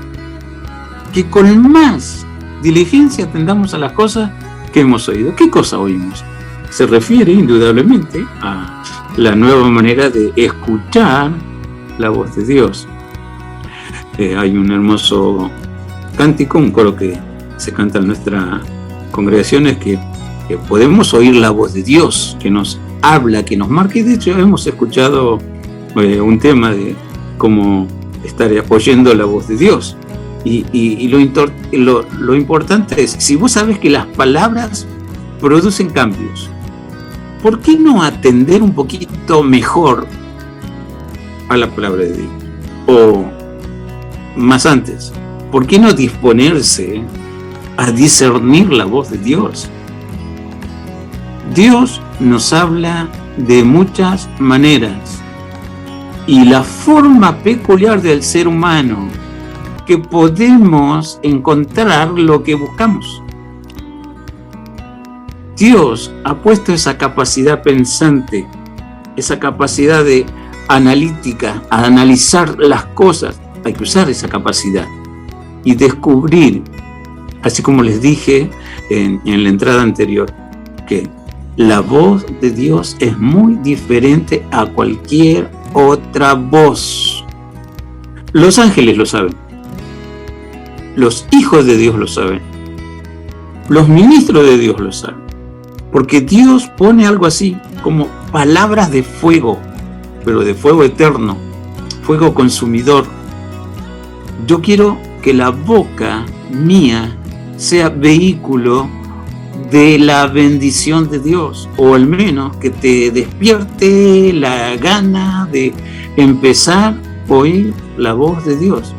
que con más diligencia atendamos a las cosas que hemos oído. ¿Qué cosa oímos? Se refiere indudablemente a la nueva manera de escuchar la voz de Dios. Hay un hermoso cántico, un coro que se canta en nuestra congregación, es que podemos oír la voz de Dios, que nos habla, que nos marca. Y de hecho hemos escuchado un tema de cómo estar oyendo la voz de Dios. Y lo importante es, si vos sabes que las palabras producen cambios, ¿por qué no atender un poquito mejor a la palabra de Dios? O más antes, ¿por qué no disponerse a discernir la voz de Dios? Dios nos habla de muchas maneras, y la forma peculiar del ser humano que podemos encontrar lo que buscamos. Dios ha puesto esa capacidad pensante, esa capacidad de analítica, a analizar las cosas. Hay que usar esa capacidad y descubrir, así como les dije en la entrada anterior, que la voz de Dios es muy diferente a cualquier otra voz. Los ángeles lo saben, los hijos de Dios lo saben, los ministros de Dios lo saben, porque Dios pone algo así como palabras de fuego pero de fuego eterno, fuego consumidor. Yo quiero que la boca mía sea vehículo de la bendición de Dios, o al menos que te despierte la gana de empezar a oír la voz de Dios.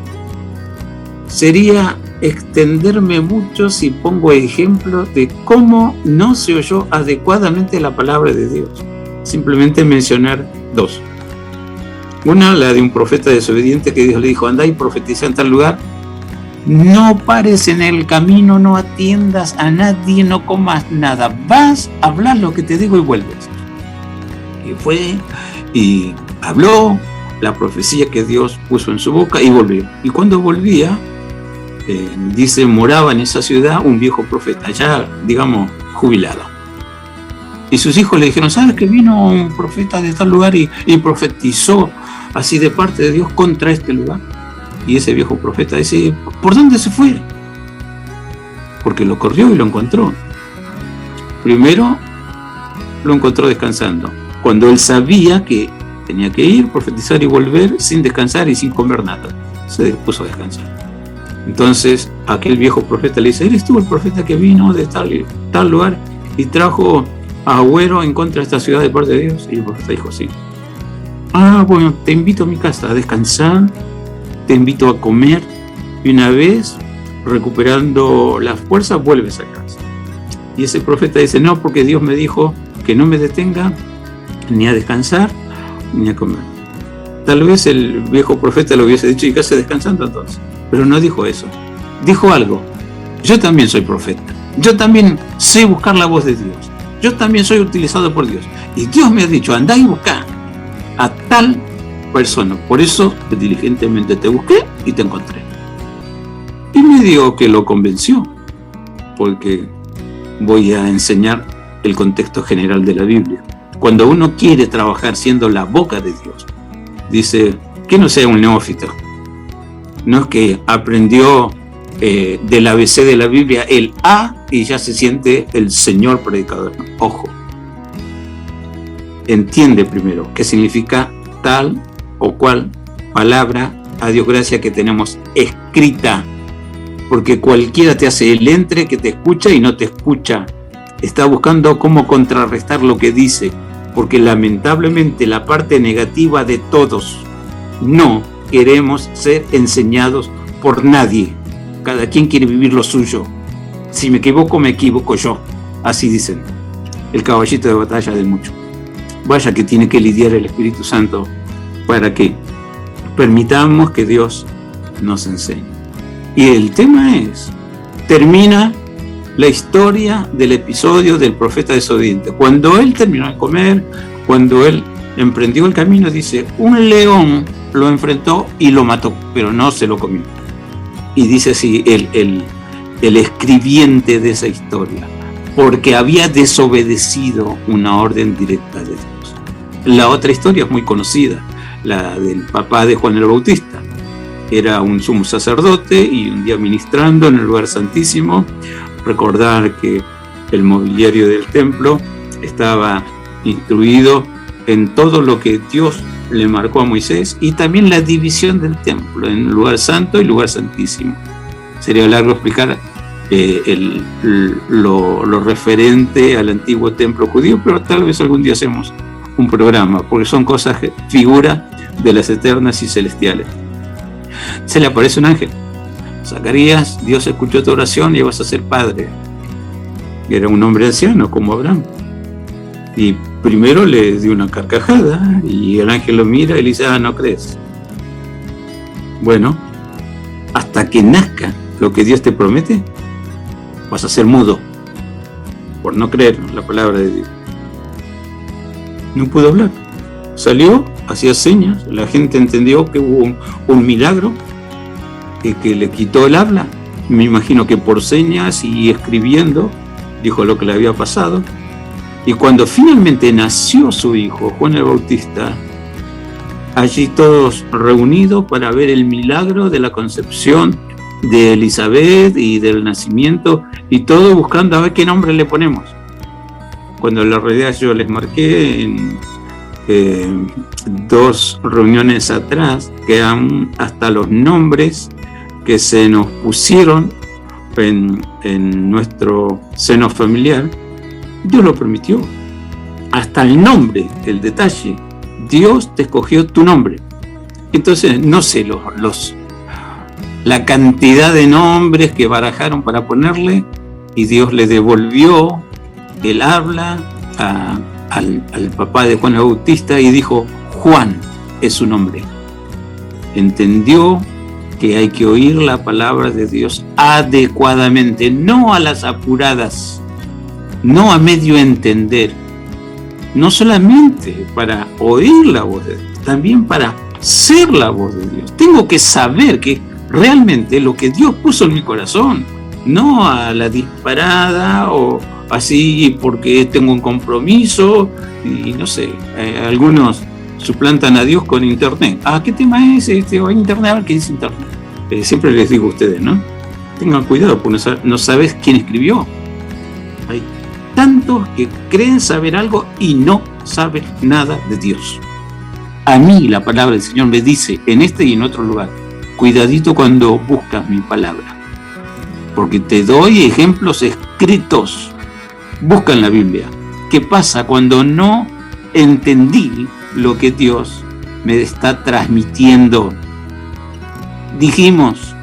Sería extenderme mucho si pongo ejemplos de cómo no se oyó adecuadamente la palabra de Dios. Simplemente mencionar dos. Una, la de un profeta desobediente que Dios le dijo: anda y profetiza en tal lugar. No pares en el camino, no atiendas a nadie, no comas nada. Vas a hablar lo que te digo y vuelves. Y fue y habló la profecía que Dios puso en su boca y volvió. Y cuando volvía, dice, moraba en esa ciudad un viejo profeta, ya digamos jubilado. Y sus hijos le dijeron: ¿sabes que vino un profeta de tal lugar y profetizó así de parte de Dios contra este lugar? Y ese viejo profeta dice: ¿por dónde se fue? Porque lo corrió y lo encontró. Primero lo encontró descansando, cuando él sabía que tenía que ir, profetizar y volver sin descansar y sin comer nada. Se puso a descansar. Entonces aquel viejo profeta le dice: ¿eres tú el profeta que vino de tal lugar y trajo agüero en contra de esta ciudad de parte de Dios? Y el profeta dijo: sí. Ah, bueno, te invito a mi casa a descansar, te invito a comer, y una vez recuperando las fuerzas vuelves a casa. Y ese profeta dice: no, porque Dios me dijo que no me detenga ni a descansar ni a comer. Tal vez el viejo profeta lo hubiese dicho: ¿y qué hace descansando entonces? Pero no dijo eso. Dijo algo: yo también soy profeta, yo también sé buscar la voz de Dios, yo también soy utilizado por Dios, y Dios me ha dicho: andá y buscá a tal persona. Por eso diligentemente te busqué y te encontré. Y medio que lo convenció, porque voy a enseñar el contexto general de la Biblia. Cuando uno quiere trabajar siendo la boca de Dios, dice que no sea un neófito, no es que aprendió del ABC de la Biblia el A y ya se siente el señor predicador. No, ojo, entiende primero qué significa tal o cual palabra a Dios gracia que tenemos escrita, porque cualquiera te hace el entre que te escucha y no te escucha, está buscando cómo contrarrestar lo que dice, porque lamentablemente la parte negativa de todos, no queremos ser enseñados por nadie, cada quien quiere vivir lo suyo. Si me equivoco yo, así dicen, el caballito de batalla de mucho. Vaya que tiene que lidiar el Espíritu Santo para que permitamos que Dios nos enseñe. Y el tema es, termina la historia del episodio del profeta desobediente. Cuando él terminó de comer, cuando él emprendió el camino, dice, un león lo enfrentó y lo mató, pero no se lo comió. Y dice así el escribiente de esa historia, porque había desobedecido una orden directa de Dios. La otra historia es muy conocida, la del papá de Juan el Bautista. Era un sumo sacerdote y un día ministrando en el lugar santísimo, recordar que el mobiliario del templo estaba instruido en todo lo que Dios le marcó a Moisés, y también la división del templo en lugar santo y lugar santísimo. Sería largo explicar lo referente al antiguo templo judío, pero tal vez algún día hacemos un programa, porque son cosas, figura de las eternas y celestiales. Se le aparece un ángel: Zacarías, Dios escuchó tu oración y vas a ser padre. Era un hombre anciano como Abraham, y primero le dio una carcajada y el ángel lo mira y le dice: no crees. Bueno, hasta que nazca lo que Dios te promete, vas a ser mudo por no creer en la palabra de Dios. No pudo hablar, salió, hacía señas, la gente entendió que hubo un milagro y que le quitó el habla. Me imagino que por señas y escribiendo dijo lo que le había pasado. Y cuando finalmente nació su hijo, Juan el Bautista, allí todos reunidos para ver el milagro de la concepción de Elizabeth y del nacimiento, y todos buscando a ver qué nombre le ponemos. Cuando en la realidad yo les marqué 2 reuniones atrás, que aún hasta los nombres que se nos pusieron en nuestro seno familiar, Dios lo permitió. Hasta el nombre, el detalle, Dios te escogió tu nombre. Entonces, no sé, la cantidad de nombres que barajaron para ponerle, y Dios le devolvió el habla al papá de Juan el Bautista y dijo: Juan es su nombre. Entendió que hay que oír la palabra de Dios adecuadamente, no a las apuradas, no a medio entender, no solamente para oír la voz de Dios, también para ser la voz de Dios. Tengo que saber que realmente lo que Dios puso en mi corazón, no a la disparada o así porque tengo un compromiso y no sé, algunos suplantan a Dios con internet. ¿Qué tema es este? O internet, a ver qué dice internet. Siempre les digo a ustedes, ¿no? Tengan cuidado porque no sabes quién escribió. Hay tantos que creen saber algo y no saben nada de Dios. A mí la palabra del Señor me dice en este y en otro lugar: cuidadito cuando buscas mi palabra, porque te doy ejemplos escritos. Busca en la Biblia. ¿Qué pasa cuando no entendí lo que Dios me está transmitiendo? Dijimos,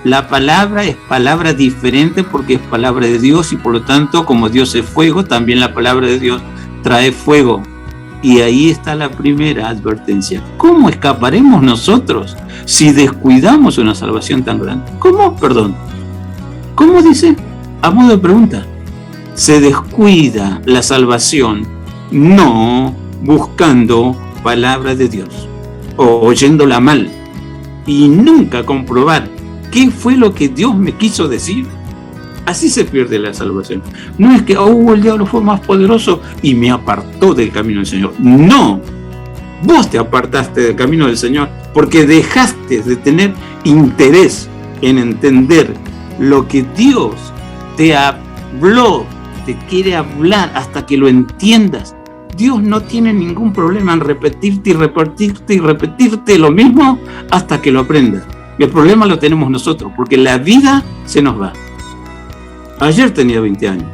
la palabra es palabra diferente porque es palabra de Dios, y por lo tanto, como Dios es fuego, también la palabra de Dios trae fuego. Y ahí está la primera advertencia. ¿Cómo escaparemos nosotros si descuidamos una salvación tan grande? ¿Cómo? Perdón. ¿Cómo dice? A modo de pregunta. Se descuida la salvación no buscando palabra de Dios o oyéndola mal y nunca comprobar qué fue lo que Dios me quiso decir. Así se pierde la salvación. No es que el diablo fue más poderoso y me apartó del camino del Señor. No, vos te apartaste del camino del Señor porque dejaste de tener interés en entender lo que Dios te habló, te quiere hablar hasta que lo entiendas. Dios no tiene ningún problema en repetirte y repetirte y repetirte lo mismo hasta que lo aprendas. Y el problema lo tenemos nosotros, porque la vida se nos va. Ayer tenía 20 años.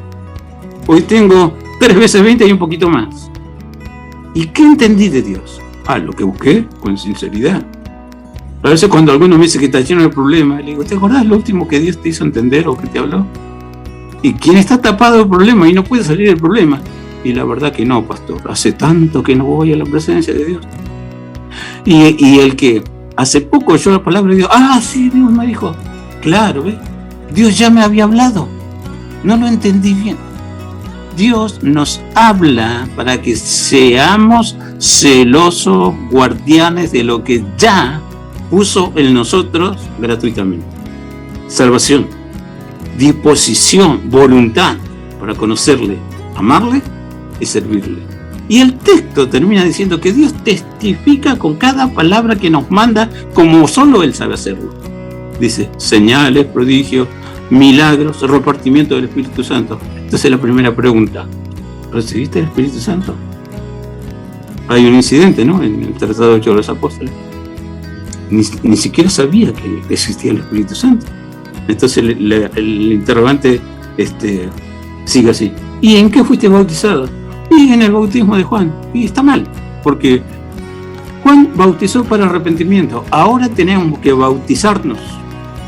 Hoy tengo 3 veces 20 y un poquito más. ¿Y qué entendí de Dios? Lo que busqué con sinceridad. A veces cuando alguno me dice que está lleno de problemas, le digo: ¿te acordás lo último que Dios te hizo entender o que te habló? ¿Y quién está tapado del problema y no puede salir del problema? Y la verdad que no, pastor. Hace tanto que no voy a la presencia de Dios. Y el que hace poco oyó la palabra de Dios: sí, Dios me dijo. Claro, ¿ves? Dios ya me había hablado. No lo entendí bien. Dios nos habla para que seamos celosos guardianes de lo que ya puso en nosotros gratuitamente. Salvación, disposición, voluntad para conocerle, amarle y servirle. Y el texto termina diciendo que Dios testifica con cada palabra que nos manda como solo Él sabe hacerlo. Dice: señales, prodigios, milagros, repartimiento del Espíritu Santo. Entonces la primera pregunta: ¿recibiste el Espíritu Santo? Hay un incidente, ¿no?, en el Tratado de Hechos de los Apóstoles. Ni siquiera sabía que existía el Espíritu Santo. Entonces el interrogante sigue así: ¿y en qué fuiste bautizado? Y en el bautismo de Juan. Y está mal, porque Juan bautizó para arrepentimiento. Ahora tenemos que bautizarnos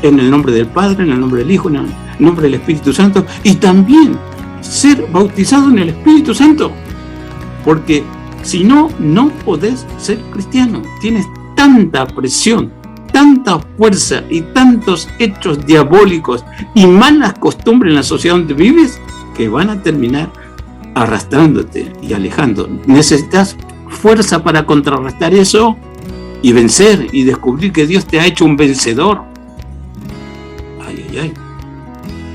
en el nombre del Padre, en el nombre del Hijo, en el nombre del Espíritu Santo, y también ser bautizado en el Espíritu Santo, porque si no, no podés ser cristiano. Tienes tanta presión, tanta fuerza y tantos hechos diabólicos y malas costumbres en la sociedad donde vives que van a terminar arrastrándote y alejando. Necesitas fuerza para contrarrestar eso y vencer y descubrir que Dios te ha hecho un vencedor.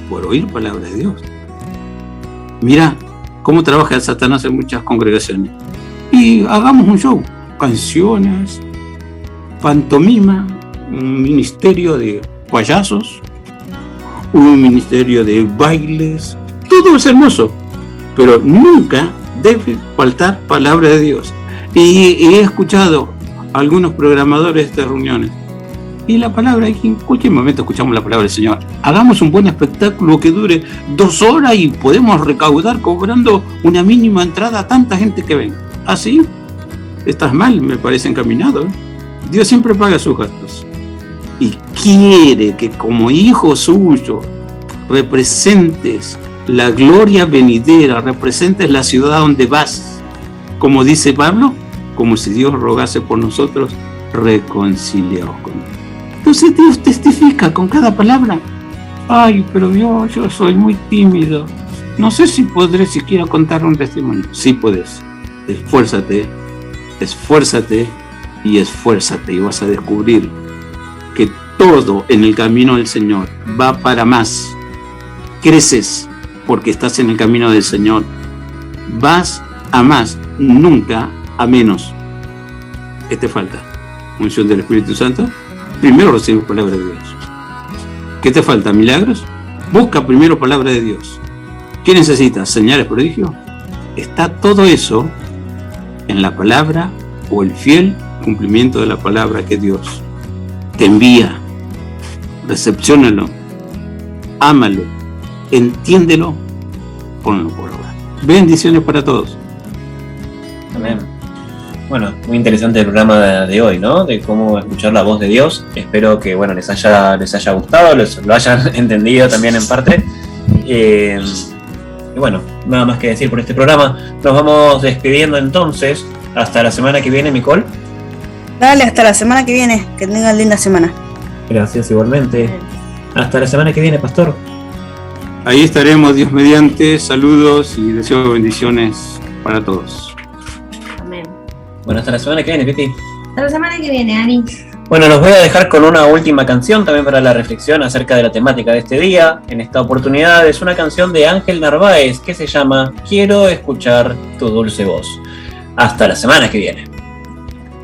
Por oír palabra de Dios. Mira cómo trabaja Satanás en muchas congregaciones. Y hagamos un show, canciones, pantomima, un ministerio de payasos, un ministerio de bailes. Todo es hermoso, pero nunca debe faltar palabra de Dios. Y he escuchado a algunos programadores de reuniones. Y la palabra, en cualquier momento escuchamos la palabra del Señor. Hagamos un buen espectáculo que dure 2 horas y podemos recaudar cobrando una mínima entrada a tanta gente que venga. ¿Así? Estás mal, me parece encaminado, ¿eh? Dios siempre paga sus gastos. Y quiere que como hijo suyo representes la gloria venidera, representes la ciudad donde vas. Como dice Pablo, como si Dios rogase por nosotros, reconciliados con Él. Entonces Dios testifica con cada palabra. Ay, pero yo soy muy tímido. No sé si podré siquiera contar un testimonio. Sí puedes. Esfuérzate y esfuérzate y vas a descubrir que todo en el camino del Señor va para más. Creces porque estás en el camino del Señor. Vas a más, nunca a menos. ¿Qué te falta? ¿Unción del Espíritu Santo? Primero recibes palabra de Dios. ¿Qué te falta? ¿Milagros? Busca primero palabra de Dios. ¿Qué necesitas? ¿Señales, prodigios? Está todo eso en la palabra o el fiel cumplimiento de la palabra que Dios te envía. Recepciónalo, ámalo, entiéndelo, ponlo por obra. Bendiciones para todos. Amén. Bueno, muy interesante el programa de hoy, ¿no? De cómo escuchar la voz de Dios. Espero que, bueno, les haya gustado, lo hayan entendido también en parte. Y bueno, nada más que decir por este programa. Nos vamos despidiendo entonces. Hasta la semana que viene, Nicole. Dale, hasta la semana que viene. Que tengan linda semana. Gracias, igualmente. Hasta la semana que viene, Pastor. Ahí estaremos, Dios mediante. Saludos y deseo bendiciones para todos. Amén. Bueno, hasta la semana que viene, Pipi. Hasta la semana que viene, Ani. Bueno, los voy a dejar con una última canción también para la reflexión acerca de la temática de este día. En esta oportunidad es una canción de Ángel Narváez que se llama Quiero escuchar tu dulce voz. Hasta la semana que viene.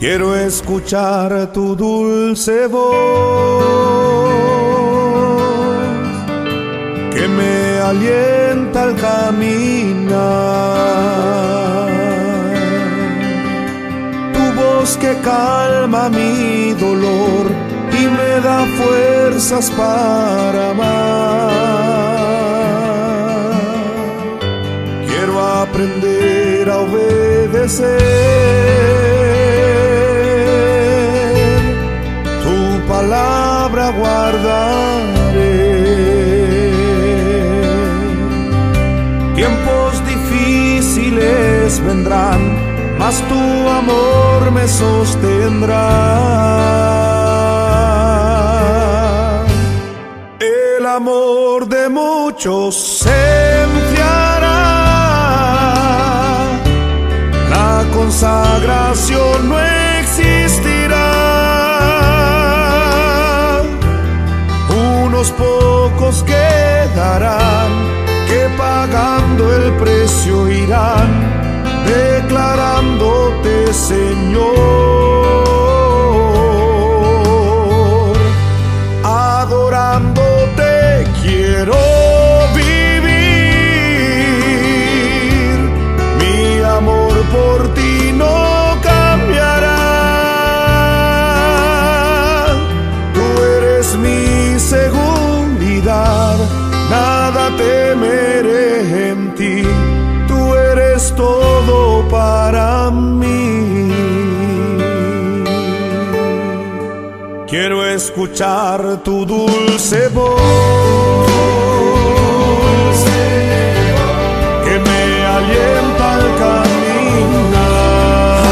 Quiero escuchar tu dulce voz que me alienta al caminar, tu voz que calma mi dolor y me da fuerzas para amar. Quiero aprender a obedecer tu palabra, guardaré. Tiempos difíciles vendrán, mas tu amor me sostendrá. El amor de muchos se enfriará, la consagración no existirá. Unos pocos quedarán, que pagando el precio irán, declarándote Señor, adorándote quiero vivir, mi amor por ti no cambiará, tú eres mi seguridad, nada temeré en ti, tú eres todo para mí. Quiero escuchar tu dulce voz que me alienta al caminar,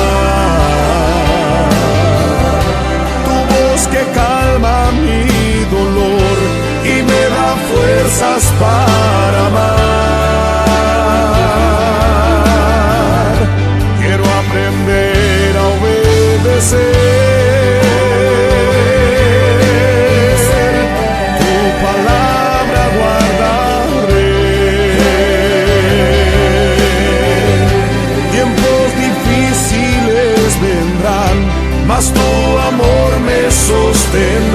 tu voz que calma mi dolor y me da fuerzas para amar. Quiero aprender a obedecer tu palabra, guardaré. Tiempos difíciles vendrán, mas tu amor me sostendrá.